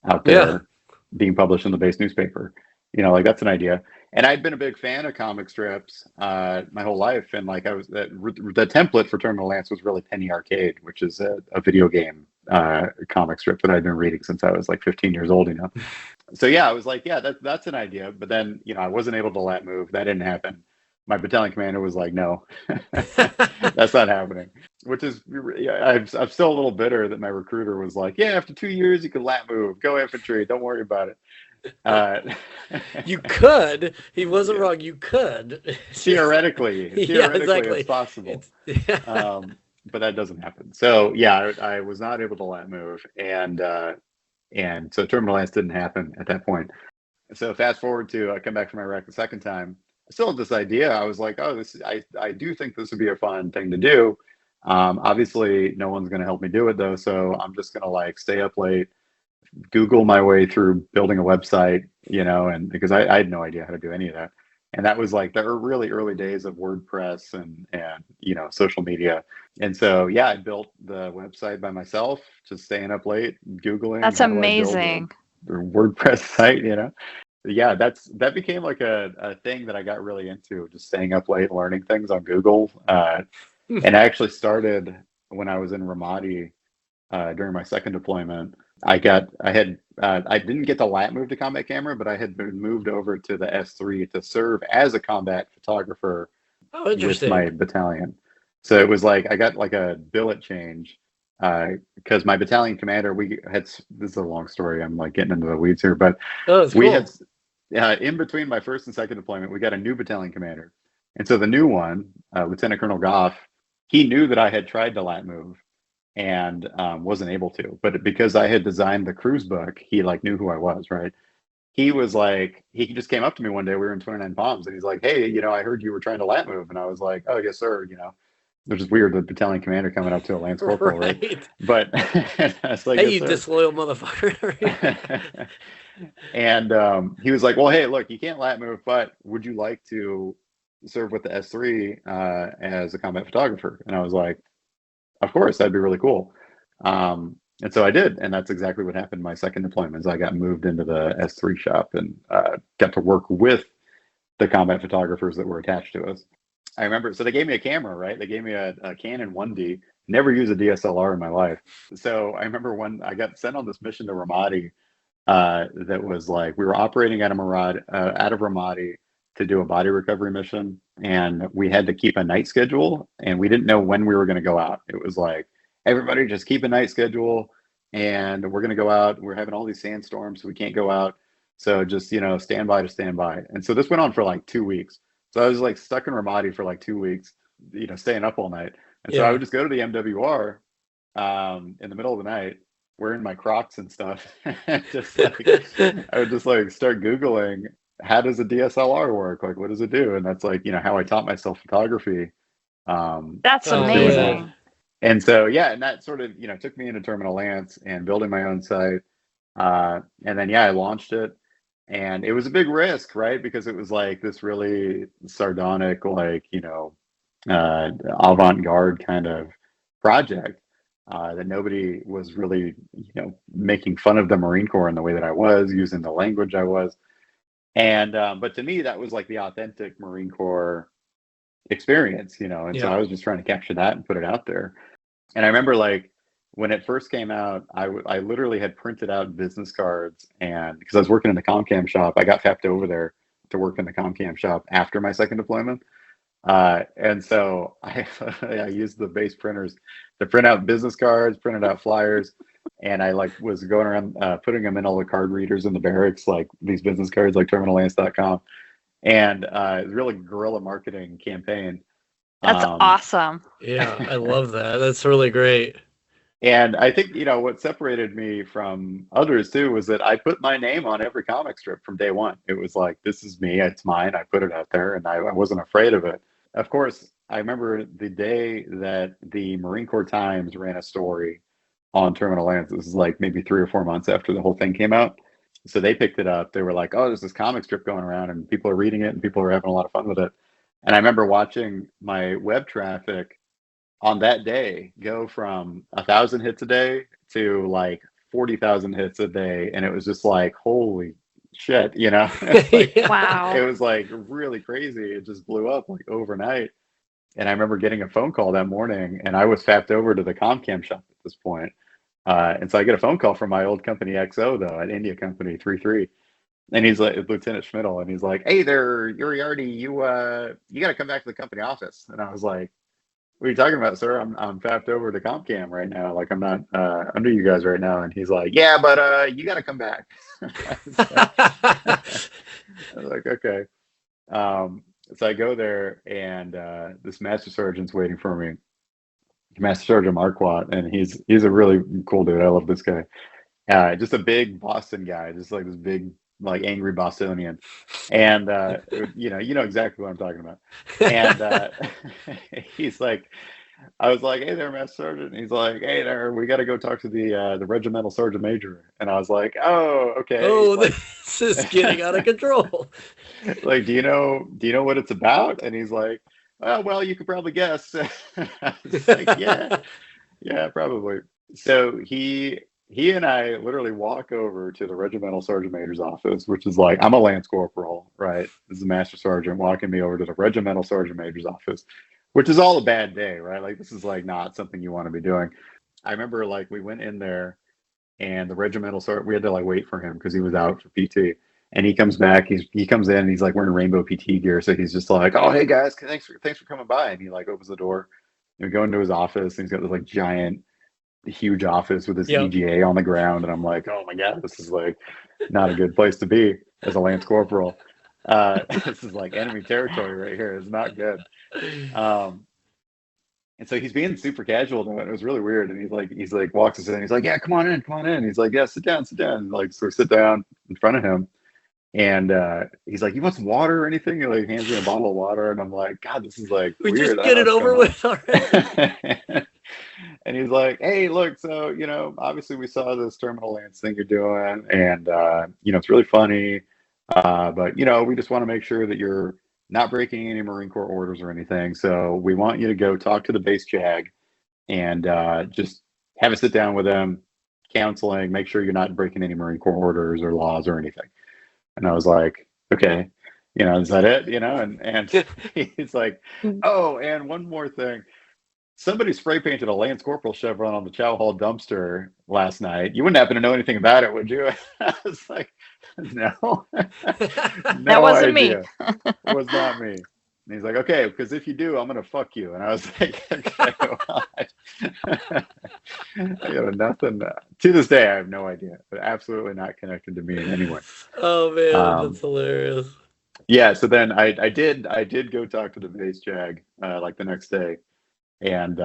out Yeah. there being published in the base newspaper. like that's an idea. And I'd been a big fan of comic strips my whole life, and like the template for Terminal Lance was really Penny Arcade, which is a video game comic strip that I'd been reading since I was like 15 years old, So yeah, I was like, yeah, that's an idea. But then, I wasn't able to lat move. That didn't happen. My battalion commander was like, no, that's not happening. Which is, I'm still a little bitter that my recruiter was like, yeah, after 2 years, you can lat move, go infantry, don't worry about it. You could. He wasn't wrong. You could. Theoretically, exactly. it's possible. But that doesn't happen. So yeah, I was not able to lat move, and so Terminal Lance didn't happen at that point. So fast forward to I come back from Iraq the second time. I still had this idea. I was like, oh, I do think this would be a fun thing to do. Obviously, no one's going to help me do it though, so I'm just going to like stay up late, Google my way through building a website, and because I had no idea how to do any of that. And that was like the really early days of WordPress and social media. And so yeah, I built the website by myself, just staying up late, Googling. That's amazing. The WordPress site, Yeah, that became like a thing that I got really into, just staying up late, learning things on Google. And I actually started when I was in Ramadi during my second deployment. I didn't get the lat move to combat camera, but I had been moved over to the S3 to serve as a combat photographer with my battalion. So it was like I got like a billet change because my battalion commander, this is a long story. I'm like getting into the weeds here, but we had in between my first and second deployment, we got a new battalion commander, and so the new one, Lieutenant Colonel Goff, he knew that I had tried to lat move and wasn't able to, but because I had designed the cruise book, he like knew who I was, right? He was like, he just came up to me one day, we were in 29 Palms, and he's like, hey, I heard you were trying to lat move. And I was like, oh, yes, sir. Which is weird, the battalion commander coming up to a Lance Corporal, right? But I was like, hey, you disloyal motherfucker. And he was like, well, hey, look, you can't lat move, but would you like to serve with the S3 as a combat photographer? And I was like, of course, that'd be really cool. And so I did, and that's exactly what happened in my second deployment. Is I got moved into the S3 shop and got to work with the combat photographers that were attached to us. I remember, so they gave me a camera, right? They gave me a Canon 1D. Never used a DSLR in my life. So I remember when I got sent on this mission to Ramadi, that was like, we were operating out of Ramadi to do a body recovery mission, and we had to keep a night schedule, and we didn't know when we were going to go out. It was like, everybody just keep a night schedule, and we're going to go out. We're having all these sandstorms, so we can't go out. So just, stand by to stand by. And so this went on for like 2 weeks. So I was like stuck in Ramadi for like 2 weeks, staying up all night. And so I would just go to the MWR in the middle of the night, wearing my Crocs and stuff. Just like, I would just like start Googling, how does a DSLR work? Like, what does it do? And that's like, how I taught myself photography. That's amazing. And so, yeah, and that sort of, took me into Terminal Lance and building my own site. And then, I launched it. And it was a big risk, right? Because it was like this really sardonic, like, avant-garde kind of project that nobody was really, making fun of the Marine Corps in the way that I was, using the language I was. And, but to me, that was like the authentic Marine Corps experience, and so I was just trying to capture that and put it out there. And I remember like, when it first came out, I literally had printed out business cards, and because I was working in the ComCam shop, I got fapped over there to work in the ComCam shop after my second deployment. And so I used the base printers to print out business cards, printed out flyers, and I like was going around putting them in all the card readers in the barracks, like these business cards, like terminallance.com. And it was really guerrilla marketing campaign. That's awesome. Yeah, I love that. That's really great. And I think, what separated me from others too was that I put my name on every comic strip from day one. It was like, this is me, it's mine. I put it out there, and I wasn't afraid of it. Of course, I remember the day that the Marine Corps Times ran a story on Terminal Lance. This is like maybe 3 or 4 months after the whole thing came out. So they picked it up. They were like, oh, there's this comic strip going around, and people are reading it, and people are having a lot of fun with it. And I remember watching my web traffic on that day go from 1,000 hits a day to like 40,000 hits a day. And it was just like, holy shit, you know? It's like, Yeah. Wow. it was like really crazy. It just blew up like overnight. And I remember getting a phone call that morning, and I was fapped over to the Comcam shop at this point. And so I get a phone call from my old company XO though, at India Company 33. And he's like Lieutenant Schmidl, and he's like, "Hey there, Uriarte, you got to come back to the company office." And I was like, "What are you talking about, sir? I'm fapped over to Comcam right now. Like I'm not under you guys right now." And he's like, "Yeah, but you got to come back." I was like, I was like, "Okay." So I go there, and this master sergeant's waiting for me, Master Sergeant Marquardt, and he's a really cool dude. I love this guy. Just a big Boston guy, just like this big, like angry Bostonian, and you know exactly what I'm talking about. And he's like, I was like, "Hey there, Master Sergeant." And he's like, "Hey there, we got to go talk to the regimental sergeant major." And I was like, "Oh, okay." Oh, Like, this is getting out of control. like, do you know what it's about? And he's like, "Oh, well, you could probably guess." I was like, "Yeah, yeah, probably." So he and I literally walk over to the regimental sergeant major's office, which is like, I'm a lance corporal, right? This is a master sergeant walking me over to the regimental sergeant major's office, which is all a bad day, right? Like this is like not something you want to be doing. I remember like we went in there, and the regimental sergeant, we had to like wait for him because he was out for PT. And he comes back, he comes in and he's like wearing rainbow PT gear. So he's just like, "Oh, hey guys, thanks for coming by." And he like opens the door. And we go into his office, and he's got this like giant huge office with this Yep. EGA on the ground, and I'm like, "Oh my god, this is like not a good place to be as a lance corporal. This is like enemy territory right here. It's not good." Um, and so he's being super casual to it. It was really weird. And he's like walks us in. He's like, "Yeah, come on in, come on in." He's like, "Yeah, sit down, sit down." And like so we sit down in front of him, and he's like, "You want some water or anything?" He like hands me a bottle of water, and I'm like, "God, this is like We weird. just I don't get know it what's over going with already. on." And he's like, "Hey, look, so obviously we saw this terminal lance thing you're doing, and it's really funny, but we just want to make sure that you're not breaking any Marine Corps orders or anything. So we want you to go talk to the base JAG and just have a sit down with them, counseling, make sure you're not breaking any Marine Corps orders or laws or anything." And I was like, "Okay, is that it?" And he's like, "Oh, and one more thing. Somebody spray painted a Lance Corporal chevron on the Chow Hall dumpster last night. You wouldn't happen to know anything about it, would you?" I was like, "No, That no wasn't me. idea. It was not me." And he's like, "Okay, because if you do, I'm gonna fuck you." And I was like, "Okay, well, I got nothing." To this day, I have no idea, but absolutely not connected to me in any way. Oh man, Um, that's hilarious. yeah. So then I did go talk to the base jag like the next day, and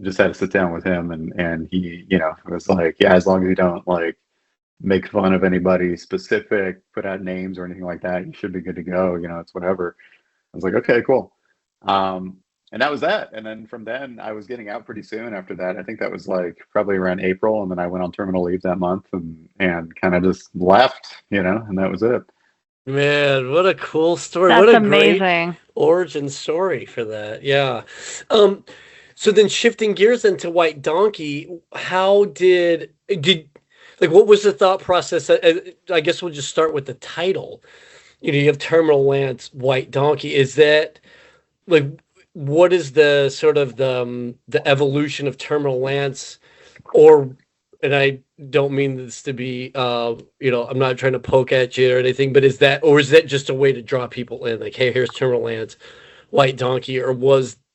just had to sit down with him, and he was like, "Yeah, as long as you don't like make fun of anybody specific, put out names or anything like that, you should be good to go. It's whatever." I was like, "Okay, cool." And that was that. And then from then I was getting out pretty soon after that. I think that was like probably around April, and then I went on terminal leave that month, and kind of just left, and that was it. Man, what a cool story. What That's a great amazing. origin story for that. Yeah. Um, so then shifting gears into White Donkey, how did like what was the thought process? I guess we'll just start with the title. You have Terminal Lance White Donkey. Is that like what is the sort of the evolution of Terminal Lance, or and I don't mean this to be I'm not trying to poke at you or anything, but is that just a way to draw people in, like, hey, here's Terminal Lance White Donkey, or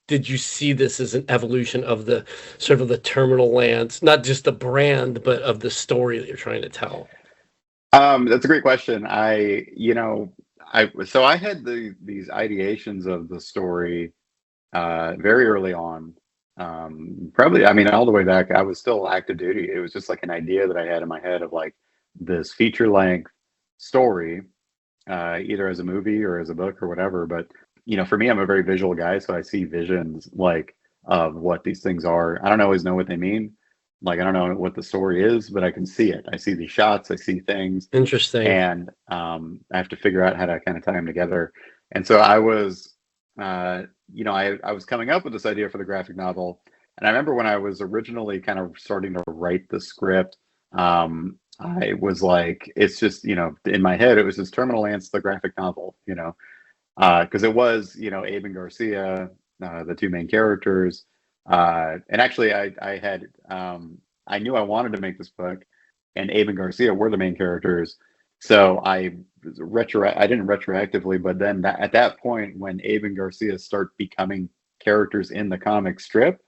did you see this as an evolution of the sort of the Terminal Lance, not just the brand but of the story that you're trying to tell? That's a great question. I had these ideations of the story very early on. Probably, I mean, all the way back, I was still active duty. It was just like an idea that I had in my head of like this feature length story, either as a movie or as a book or whatever. But for me, I'm a very visual guy, so I see visions like of what these things are. I don't always know what they mean. Like I don't know what the story is, but I can see it. I see these shots. I see things, Interesting. and I have to figure out how to kind of tie them together. And so I was, I was coming up with this idea for the graphic novel, and I remember when I was originally kind of starting to write the script, I was like, it's just, in my head, it was just Terminal Ants, the graphic novel, because it was, Abe and Garcia, the two main characters. And actually, I knew I wanted to make this book, and Abe and Garcia were the main characters. So I didn't retroactively, but then at that point, when Abe and Garcia start becoming characters in the comic strip,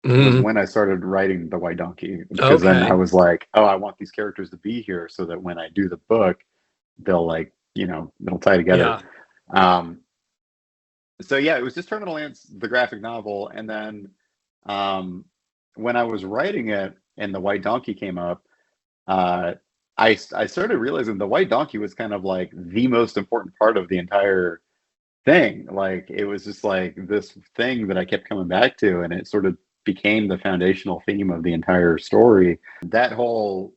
was when I started writing the White Donkey, because then I was like, oh, I want these characters to be here so that when I do the book, they'll they'll tie together. Yeah. So yeah, it was just Terminal Ants, the graphic novel, and then when I was writing it and the White Donkey came up, I started realizing the White Donkey was kind of like the most important part of the entire thing. Like it was just like this thing that I kept coming back to, and it sort of became the foundational theme of the entire story. That whole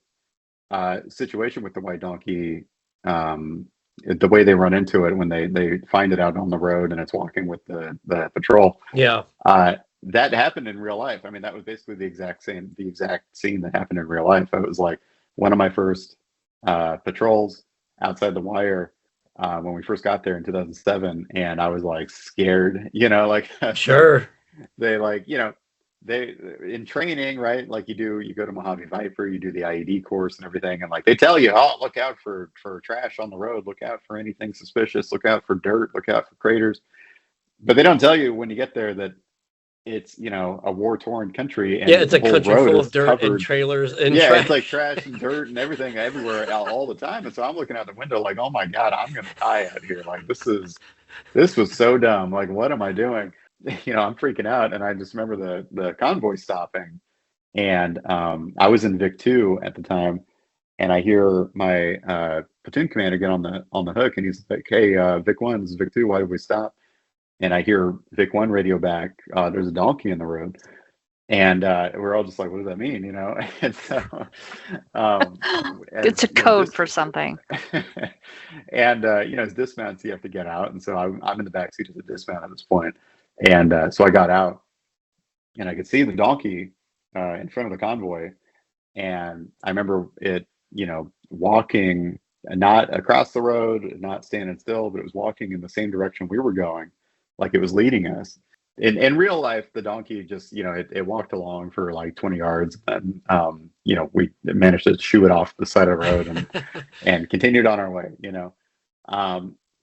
situation with the White Donkey, the way they run into it when they find it out on the road and it's walking with the patrol. Yeah. That happened in real life. I mean, that was basically the exact scene that happened in real life. It was like one of my first patrols outside the wire when we first got there in 2007, and I was like scared, like sure. They they in training, right? Like you go to Mojave Viper, you do the IED course and everything, and like they tell you, oh, look out for trash on the road, look out for anything suspicious, look out for dirt, look out for craters. But they don't tell you when you get there that it's a war-torn country, and it's the a whole country road full is of dirt covered, and trailers and trash. It's like trash and dirt and everything everywhere all the time. And so I'm looking out the window like, oh my God, I'm gonna die out here. Like this was so dumb. Like, what am I doing? I'm freaking out. And I just remember the convoy stopping, and I was in Vic 2 at the time, and I hear my platoon commander get on the hook, and he's like, hey, Vic 1, this is Vic 2, why did we stop? And I hear Vic 1 radio back, there's a donkey in the road. And we're all just like, what does that mean? And so it's a code for something. And as dismounts, you have to get out. And so I'm in the back seat of the dismount at this point. And so I got out, and I could see the donkey in front of the convoy. And I remember it, walking not across the road, not standing still, but it was walking in the same direction we were going, like it was leading us. In real life, the donkey just, it walked along for like 20 yards, and we managed to shoo it off the side of the road and continued on our way,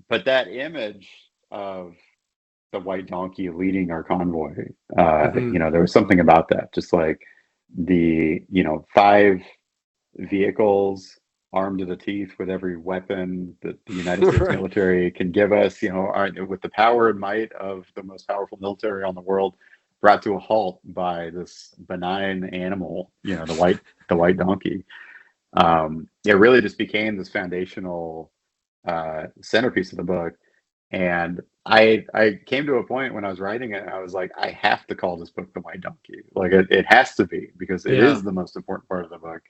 But that image of the White Donkey leading our convoy, there was something about that, just like the 5 vehicles armed to the teeth with every weapon that the United States military can give us, with the power and might of the most powerful military on the world, brought to a halt by this benign animal, the white donkey. It really just became this foundational centerpiece of the book. And I came to a point when I was writing it, I was like, I have to call this book The White Donkey. Like it has to be, because it is the most important part of the book.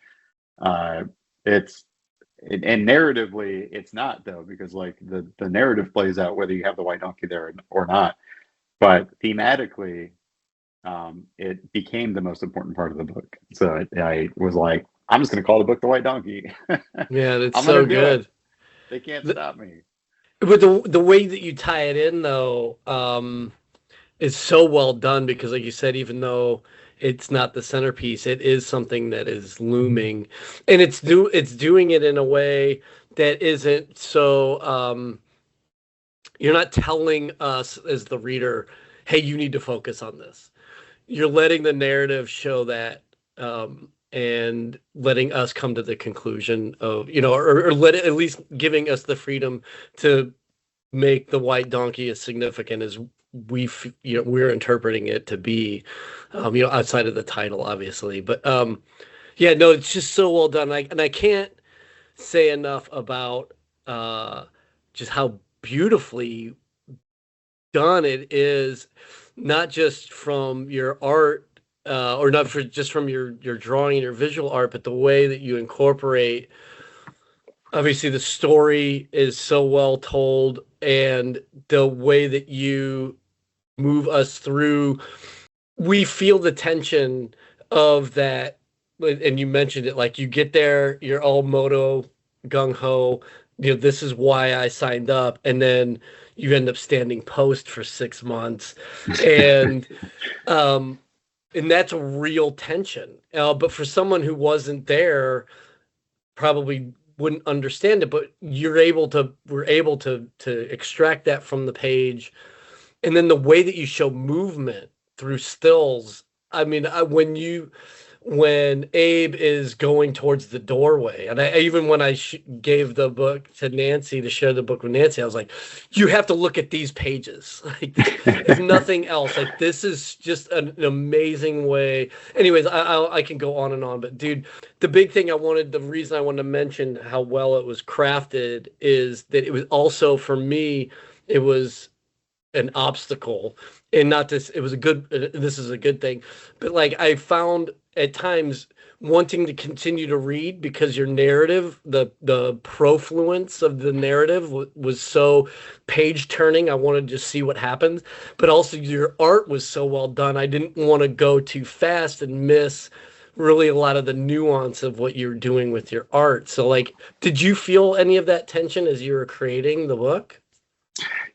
And narratively, it's not, though, because like the narrative plays out whether you have the White Donkey there or not. But thematically, it became the most important part of the book. So I was like, I'm just going to call the book The White Donkey. Yeah, that's so good. They can't stop me. But the way that you tie it in, though, is so well done, because, like you said, even though it's not the centerpiece, it is something that is looming, and it's doing it in a way that isn't so. You're not telling us as the reader, "Hey, you need to focus on this." You're letting the narrative show that, and letting us come to the conclusion of, or let it, at least giving us the freedom to make the White Donkey as significant as we're interpreting it to be, outside of the title, obviously. But yeah, no, it's just so well done. And I can't say enough about just how beautifully done it is, not just from your art, or not just from your drawing and your visual art, but the way that you incorporate. Obviously, the story is so well told, and the way that you move us through, we feel the tension of that and you mentioned it, like you get there, you're all moto gung ho, this is why I signed up, and then you end up standing post for 6 months, and um, and that's a real tension. But for someone who wasn't there, probably wouldn't understand it. But we're able to extract that from the page, and then the way that you show movement through stills. I mean, when Abe is going towards the doorway, and even when I gave the book to Nancy to share the book with Nancy, I was like, "You have to look at these pages, like if nothing else. Like this is just an amazing way." Anyways, I can go on and on, but dude, the big thing the reason I wanted to mention how well it was crafted is that it was also for me, it was an obstacle, and not this it was a good this is a good thing, but like I found at times wanting to continue to read because your narrative, the profluence of the narrative was so page turning. I wanted to see what happens, but also your art was so well done. I didn't want to go too fast and miss really a lot of the nuance of what you're doing with your art. So like, did you feel any of that tension as you were creating the book?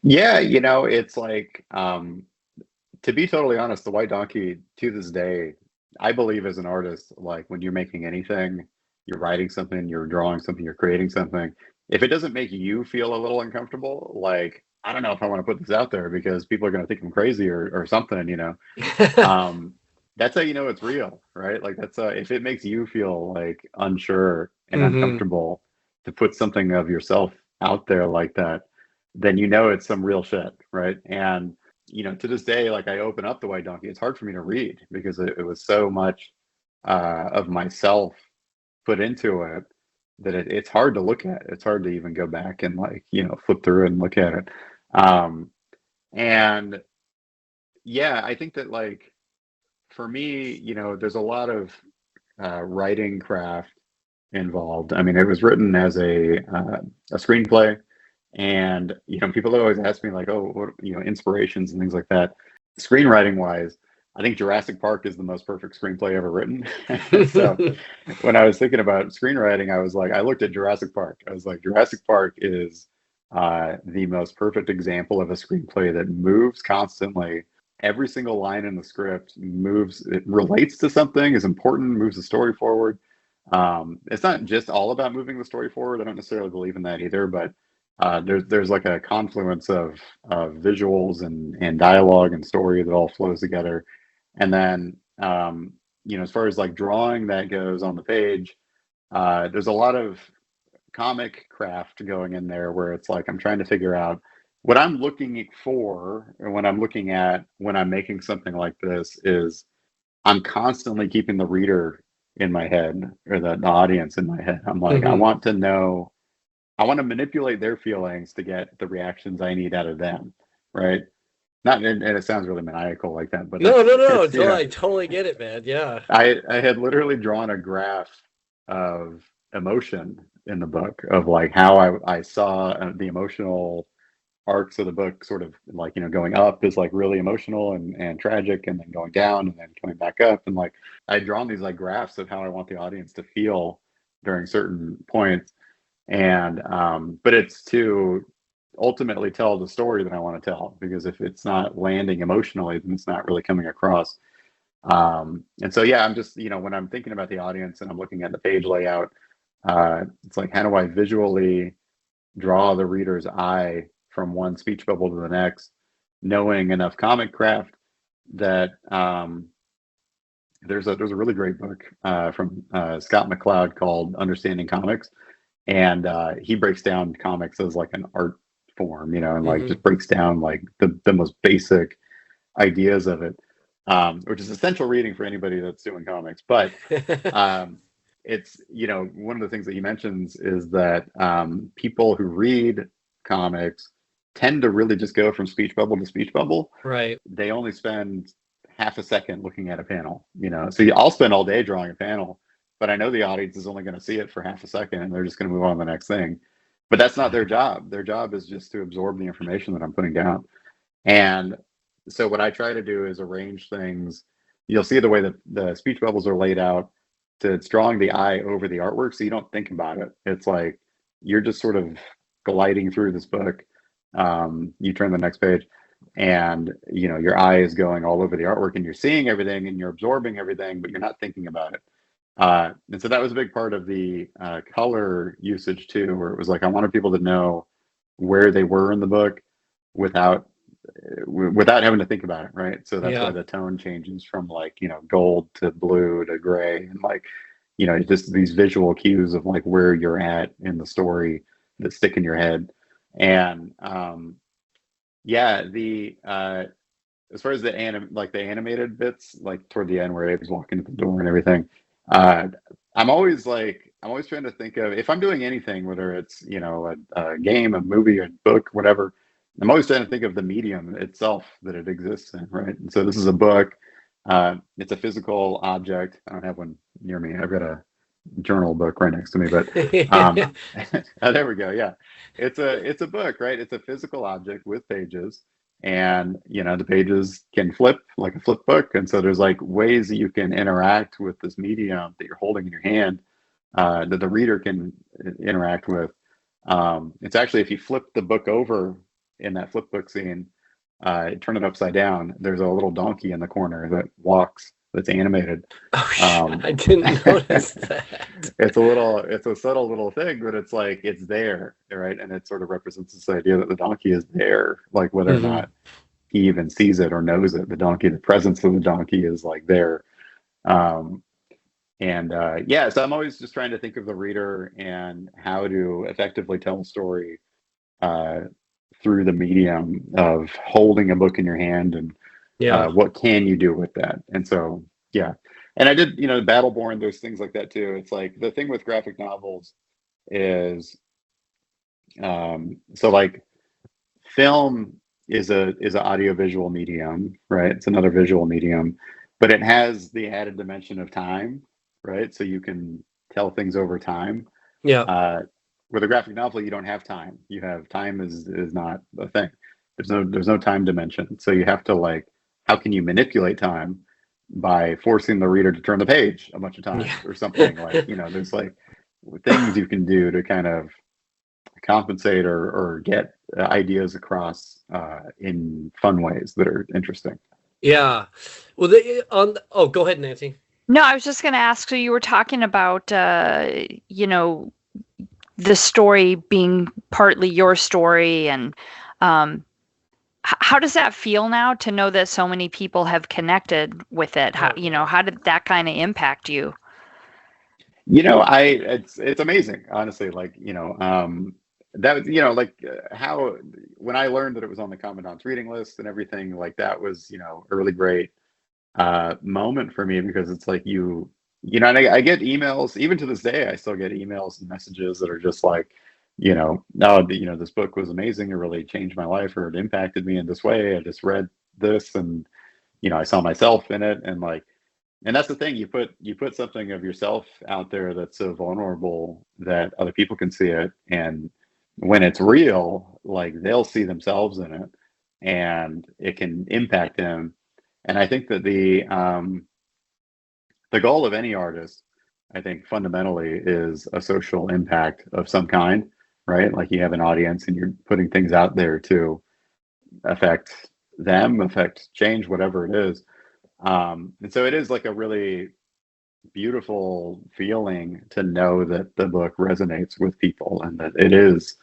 Yeah, it's like, to be totally honest, the White Donkey to this day, I believe as an artist, like when you're making anything, you're writing something, you're drawing something, you're creating something, if it doesn't make you feel a little uncomfortable, like, I don't know if I want to put this out there because people are going to think I'm crazy or something. Um, that's how you know it's real, right? Like that's if it makes you feel like unsure and Mm-hmm. uncomfortable to put something of yourself out there like that, then you know it's some real shit, right? And to this day, like I open up the White Donkey, it's hard for me to read because it was so much of myself put into it that it's hard to look at. It's hard to even go back and like flip through it and look at it. Um, and yeah, I think that like for me, there's a lot of writing craft involved. I mean, it was written as a screenplay, and people always ask me like, "Oh, what inspirations and things like that." Screenwriting wise, I think Jurassic Park is the most perfect screenplay ever written. So when I was thinking about screenwriting, I looked at Jurassic Park. I was like, Jurassic Park is the most perfect example of a screenplay that moves constantly. Every single line in the script moves, it relates to something, is important, moves the story forward. It's not just all about moving the story forward. I don't necessarily believe in that either, but there's like a confluence of visuals and dialogue and story that all flows together. And then as far as like drawing that goes on the page, there's a lot of comic craft going in there where it's like I'm trying to figure out what I'm looking for, and when I'm making something like this is I'm constantly keeping the reader in my head or the audience in my head. I'm like, I Mm-hmm. want to know, I want to manipulate their feelings to get the reactions I need out of them, right? Not, and it sounds really maniacal like that, but No, that's no, no. it's I totally get it, man. Yeah. I had literally drawn a graph of emotion in the book of like how I saw the emotional arcs of the book sort of like going up is like really emotional and tragic, and then going down and then coming back up, and like I'd drawn these like graphs of how I want the audience to feel during certain points, and but it's to ultimately tell the story that I want to tell, because if it's not landing emotionally, then it's not really coming across. And so yeah, I'm just when I'm thinking about the audience and I'm looking at the page layout, it's like, how do I visually draw the reader's eye from one speech bubble to the next, knowing enough comic craft that there's a really great book from Scott McCloud called Understanding Comics, and he breaks down comics as like an art form, and like Mm-hmm. just breaks down like the most basic ideas of it, which is essential reading for anybody that's doing comics. But um, it's one of the things that he mentions is that people who read comics tend to really just go from speech bubble to speech bubble. Right. They only spend half a second looking at a panel, so I'll spend all day drawing a panel, but I know the audience is only going to see it for half a second and they're just going to move on to the next thing. But that's not their job. Their job is just to absorb the information that I'm putting down. And so what I try to do is arrange things. You'll see the way that the speech bubbles are laid out. it's drawing the eye over the artwork, so you don't think about it. It's like you're just sort of gliding through this book. You turn the next page, and your eye is going all over the artwork, and you're seeing everything, and you're absorbing everything, but you're not thinking about it. And so that was a big part of the color usage too, where it was like I wanted people to know where they were in the book without having to think about it, right? So that's why the tone changes from like gold to blue to gray, and like just these visual cues of like where you're at in the story that stick in your head. And the as far as the animated bits, like toward the end where Abe's walking to the door and everything, I'm always trying to think of, if I'm doing anything, whether it's a game, a movie, a book, whatever, I'm always trying to think of the medium itself that it exists in, right? And so this is a book. It's a physical object. I don't have one near me. I've got a journal book right next to me, but there we go. Yeah, it's a book, right? It's a physical object with pages, and the pages can flip like a flip book, and so there's like ways that you can interact with this medium that you're holding in your hand, that the reader can interact with. It's actually, if you flip the book over in that flip book scene, turn it upside down, there's a little donkey in the corner that walks, that's animated. I didn't notice that. It's a subtle little thing, but it's like it's there, right? And it sort of represents this idea that the donkey is there, like whether or not he even sees it or knows it. The presence of the donkey is like there. So I'm always just trying to think of the reader and how to effectively tell a story through the medium of holding a book in your hand, and what can you do with that? And so, and I did, Battleborn, there's things like that too. It's like the thing with graphic novels is, so like film is a audiovisual medium, right? It's another visual medium, but it has the added dimension of time, right? So you can tell things over time. Yeah. With a graphic novel, you don't have time. You have time is not a thing. There's no time dimension. So you have to, like, how can you manipulate time? By forcing the reader to turn the page a bunch of times or something. Like, there's like things you can do to kind of compensate or get ideas across in fun ways that are interesting. Yeah. Well, go ahead, Nancy. No, I was just going to ask, so you were talking about, the story being partly your story, and how does that feel now to know that so many people have connected with it? How did that kind of impact you? It's amazing, honestly. Like, that was, how, when I learned that it was on the Commandant's reading list and everything, like that was, a really great moment for me, because it's like, and I get emails, even to this day, I still get emails and messages that are just like, this book was amazing. It really changed my life, or it impacted me in this way. I just read this, and, I saw myself in it. And like, and that's the thing, you put something of yourself out there that's so vulnerable that other people can see it. And when it's real, like they'll see themselves in it, and it can impact them. And I think that the goal of any artist, I think fundamentally, is a social impact of some kind, right? Like you have an audience and you're putting things out there to affect them, affect change, whatever it is. And so it is like a really beautiful feeling to know that the book resonates with people, and that it is,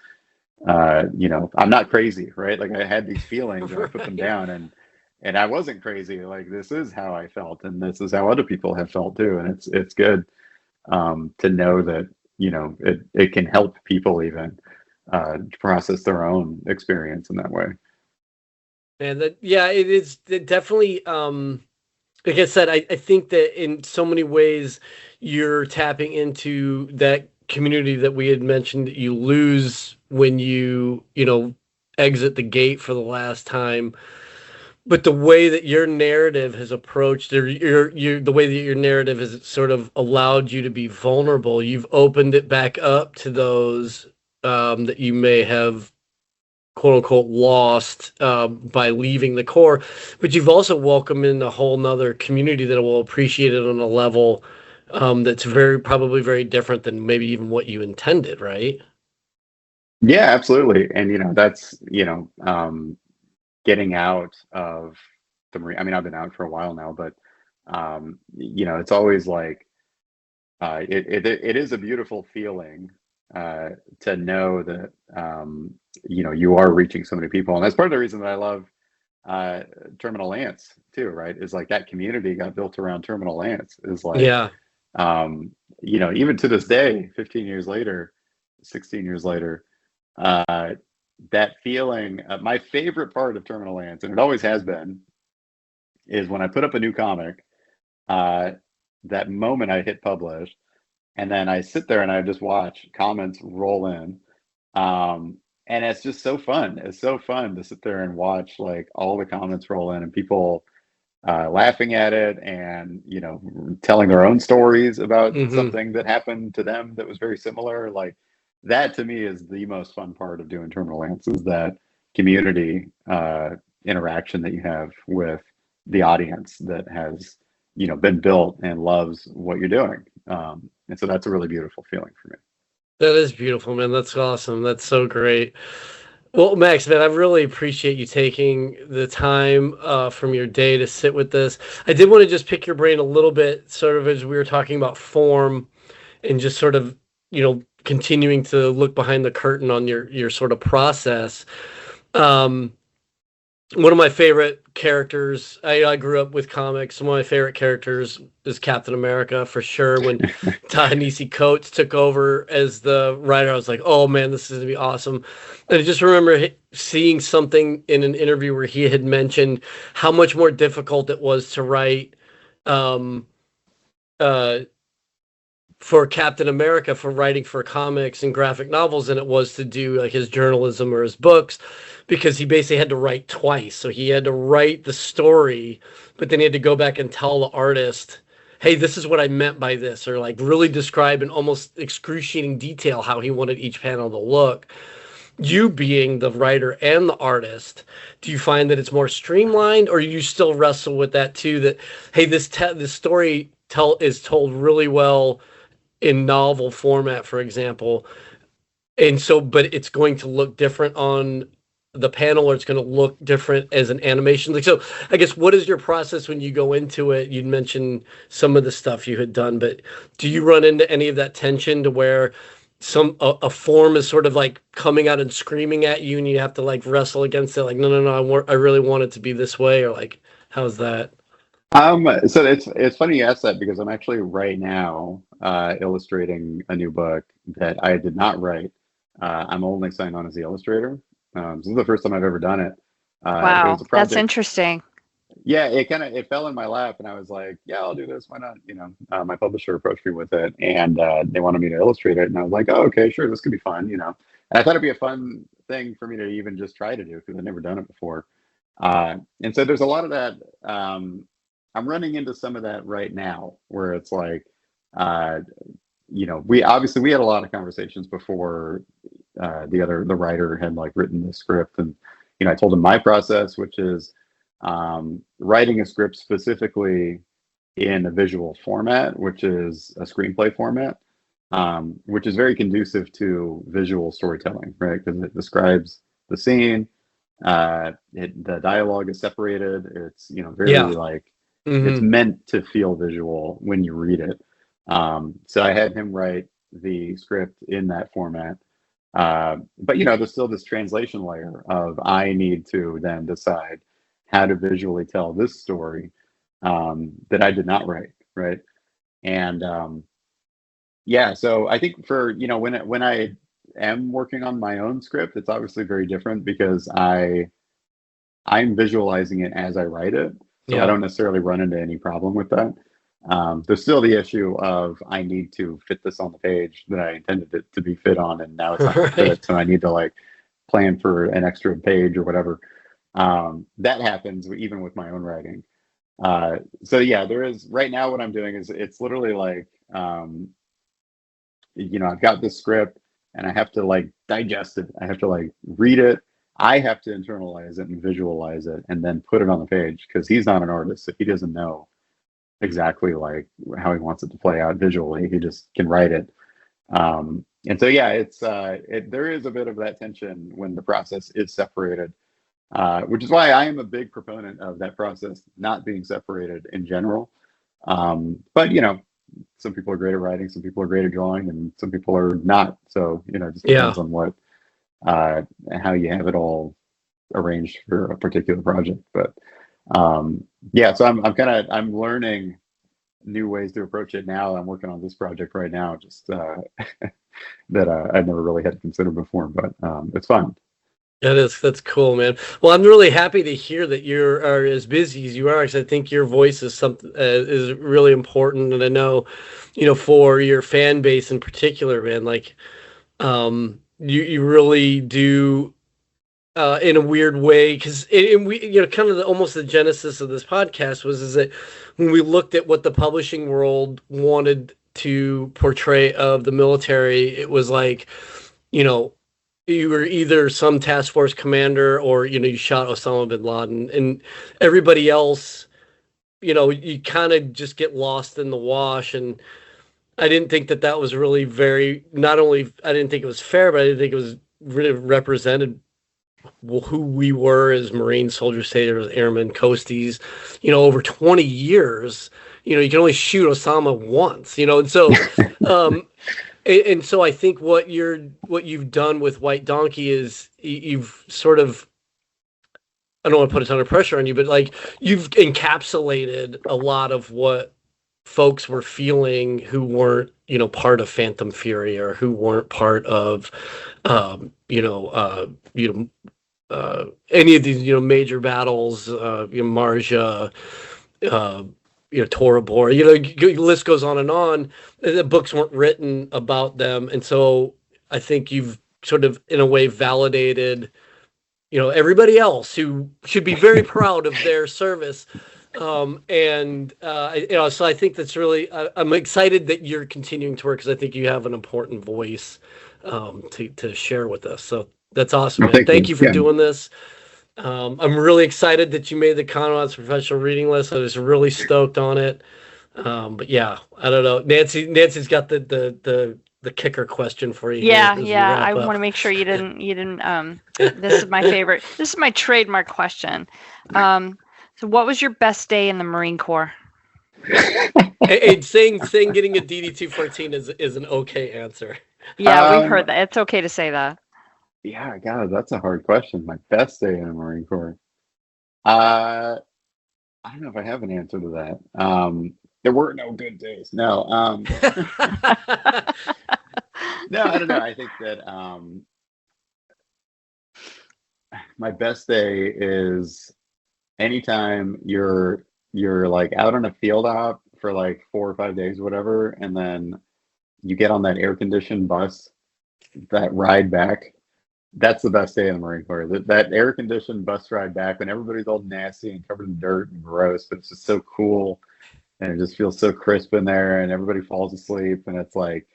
I'm not crazy, right? Like I had these feelings and I put them down, and I wasn't crazy. Like, this is how I felt, and this is how other people have felt too. And it's good to know that, it can help people even process their own experience in that way. And it is definitely, like I said, I think that in so many ways you're tapping into that community that we had mentioned that you lose when you exit the gate for the last time. But the way that your narrative has approached, or the way that your narrative has sort of allowed you to be vulnerable, you've opened it back up to those that you may have, quote unquote, lost by leaving the core. But you've also welcomed in a whole nother community that will appreciate it on a level that's probably very different than maybe even what you intended, right? Yeah, absolutely. And that's getting out of the marine. I mean, I've been out for a while now, but it's always like it is a beautiful feeling to know that you are reaching so many people, and that's part of the reason that I love uh, Terminal Lance too, right? Is like that community got built around Terminal Lance. Is like Yeah. um, even to this day, 15 years later, 16 years later, uh, that feeling. My favorite part of Terminal Lance, and it always has been, is when I put up a new comic. Uh, that moment I hit publish, and then I sit there and I just watch comments roll in. Um, and it's just so fun. It's so fun to sit there and watch like all the comments roll in and people laughing at it and telling their own stories about Hmm. something that happened to them that was very similar. Like that to me is the most fun part of doing Terminal Lance, is that community interaction that you have with the audience that has been built and loves what you're doing. And so that's a really beautiful feeling for me. That is beautiful, man. That's awesome. That's so great. Well, Max, man, I really appreciate you taking the time from your day to sit with this. I did want to just pick your brain a little bit, sort of as we were talking about form and just sort of, continuing to look behind the curtain on your sort of process. Um, One of my favorite characters, I grew up with comics. One of my favorite characters is Captain America for sure. When Ta-Nehisi Coates took over as the writer, I was like, oh man, this is gonna be awesome. And I just remember seeing something in an interview where he had mentioned how much more difficult it was to write um, uh, for Captain America for writing for comics and graphic novels than it was to do like his journalism or his books, because he basically had to write twice. So he had to write the story, but then he had to go back and tell the artist, hey, this is what I meant by this, or like really describe in almost excruciating detail how he wanted each panel to look. You being the writer and the artist, do you find that it's more streamlined, or you still wrestle with that too? That hey, this story is told really well in novel format, for example, and so but it's going to look different on the panel, or it's going to look different as an animation. Like, so I guess, what is your process when you go into it? You'd mentioned some of the stuff you had done, but do you run into any of that tension to where a form is sort of like coming out and screaming at you and you have to like wrestle against it, like, no, no, no, I really want it to be this way, or like, how's that? So it's funny you ask that, because I'm actually right now illustrating a new book that I did not write. I'm only signed on as the illustrator. This is the first time I've ever done it. It was Wow, a that's project. interesting. Yeah, it fell in my lap, and I was like, yeah, I'll do this. Why not? My publisher approached me with it, and they wanted me to illustrate it, and I was like, oh, okay, sure, this could be fun. And I thought it'd be a fun thing for me to even just try to do, because I'd never done it before. And so there's a lot of that. I'm running into some of that right now, where it's like, uh, we had a lot of conversations before the writer had like written the script, and I told him my process, which is writing a script specifically in a visual format, which is a screenplay format, which is very conducive to visual storytelling, right? Because it describes the scene, the dialogue is separated. It's very Yeah. like it's Hmm. meant to feel visual when you read it. So I had him write the script in that format. But there's still this translation layer of I need to then decide how to visually tell this story that I did not write, right? And yeah, so I think for when I am working on my own script, it's obviously very different, because I'm visualizing it as I write it, so I Yeah. don't necessarily run into any problem with that. There's still the issue of I need to fit this on the page that I intended it to be fit on, and now it's not going to Right. fit, so I need to like plan for an extra page or whatever. That happens even with my own writing. So yeah, there is right now. What I'm doing is it's literally like I've got this script and I have to like digest it. I have to like read it. I have to internalize it and visualize it and then put it on the page, because he's not an artist, so he doesn't know exactly like how he wants it to play out visually. He just can write it. And so yeah, there is a bit of that tension when the process is separated, which is why I am a big proponent of that process not being separated in general. But some people are great at writing, some people are great at drawing, and some people are not. So it just Yeah. depends on what how you have it all arranged for a particular project. But yeah, so I'm learning new ways to approach it now. I'm working on this project right now, just that I've never really had to consider before, but it's fun. That's cool, man. Well, I'm really happy to hear that you are as busy as you are, because I think your voice is something is really important, and I know, for your fan base in particular, man. Like, you really do, in a weird way, because we, kind of almost the genesis of this podcast is that when we looked at what the publishing world wanted to portray of the military, it was like, you know you were either some task force commander, or you shot Osama bin Laden, and everybody else, you kind of just get lost in the wash. And I didn't think that that was really very, not only I didn't think it was fair, but I didn't think it was really represented who we were as Marines, soldiers, sailors, airmen, coasties, over 20 years. You can only shoot Osama once, and so and so I think what you've done with White Donkey is you've sort of, I don't want to put a ton of pressure on you, but like, you've encapsulated a lot of what folks were feeling who weren't, part of Phantom Fury, or who weren't part of, any of these, major battles, Marja, Tora Bora, the list goes on and on. The books weren't written about them. And so I think you've sort of, in a way, validated, everybody else who should be very proud of their service. So I think that's really, I'm excited that you're continuing to work, because I think you have an important voice to share with us. So that's awesome, man. Thank you for doing this. I'm really excited that you made the Conrad's professional reading list. I was really stoked on it. But yeah, I don't know. Nancy's got the kicker question for you. Yeah. I want to make sure you didn't. This is my favorite. This is my trademark question. So what was your best day in the Marine Corps? And saying getting a DD-214 is an okay answer. Yeah, we've heard that. It's okay to say that. Yeah, God, that's a hard question. My best day in the Marine Corps. I don't know if I have an answer to that. There were no good days. No. No, I don't know. I think that my best day is anytime you're like out on a field op for like 4 or 5 days, whatever, and then you get on that air-conditioned bus, that ride back. That's the best day in the Marine Corps. That air-conditioned bus ride back, when everybody's all nasty and covered in dirt and gross, but it's just so cool, and it just feels so crisp in there, and everybody falls asleep, and it's like,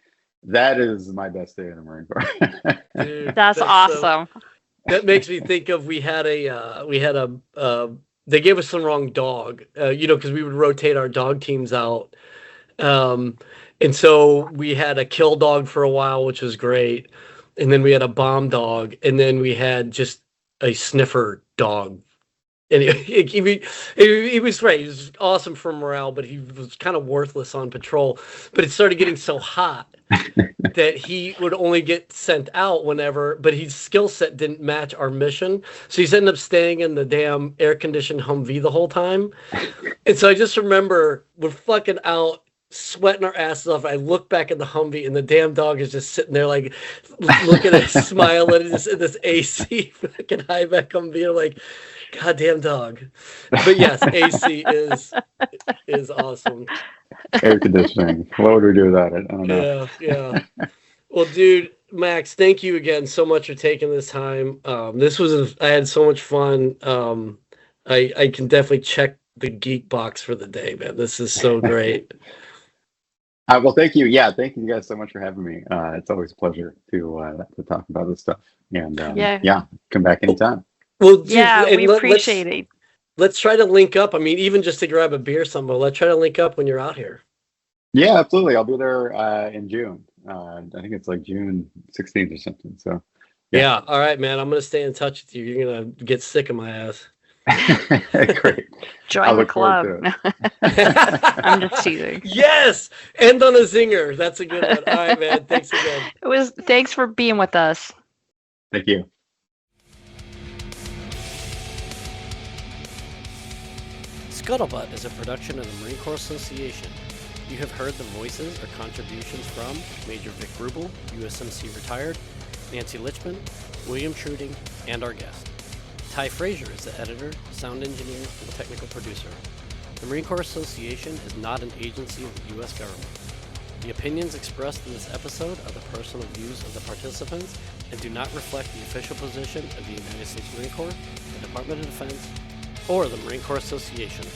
that is my best day in the Marine Corps. Dude, that's awesome. That makes me think of, they gave us the wrong dog, because we would rotate our dog teams out. And so we had a kill dog for a while, which was great. And then we had a bomb dog, and then we had just a sniffer dog. And he was great. He was awesome for morale, but he was kind of worthless on patrol. But it started getting so hot that he would only get sent out whenever, but his skill set didn't match our mission. So he's ended up staying in the damn air-conditioned Humvee the whole time. And so I just remember we're fucking out, sweating our asses off. I look back at the Humvee, and the damn dog is just sitting there, like, looking at us, smiling in this AC fucking high back Humvee. I'm like, goddamn dog. But yes, AC is awesome. Air conditioning. What would we do without it? I don't know. Yeah. Well, dude, Max, thank you again so much for taking this time. I had so much fun. I can definitely check the geek box for the day, man. This is so great. Well, thank you. Yeah, thank you guys so much for having me. It's always a pleasure to talk about this stuff. And yeah, come back anytime. Well, yeah, we appreciate it. let's try to link up. I mean, even just to grab a beer somewhere, let's try to link up when you're out here. Yeah, absolutely. I'll be there in June. I think it's like June 16th or something. So yeah. All right, man. I'm gonna stay in touch with you. You're gonna get sick of my ass. Great. Join the club. I'm just teasing. Yes, end on a zinger. That's a good one. All right, man. Thanks again. Thanks for being with us. Thank you. Scuttlebutt is a production of the Marine Corps Association. You have heard the voices or contributions from Major Vic Rubel, USMC retired, Nancy Lichman, William Truding, and our guest. Ty Frazier is the editor, sound engineer, and technical producer. The Marine Corps Association is not an agency of the U.S. government. The opinions expressed in this episode are the personal views of the participants and do not reflect the official position of the United States Marine Corps, the Department of Defense, or the Marine Corps Association.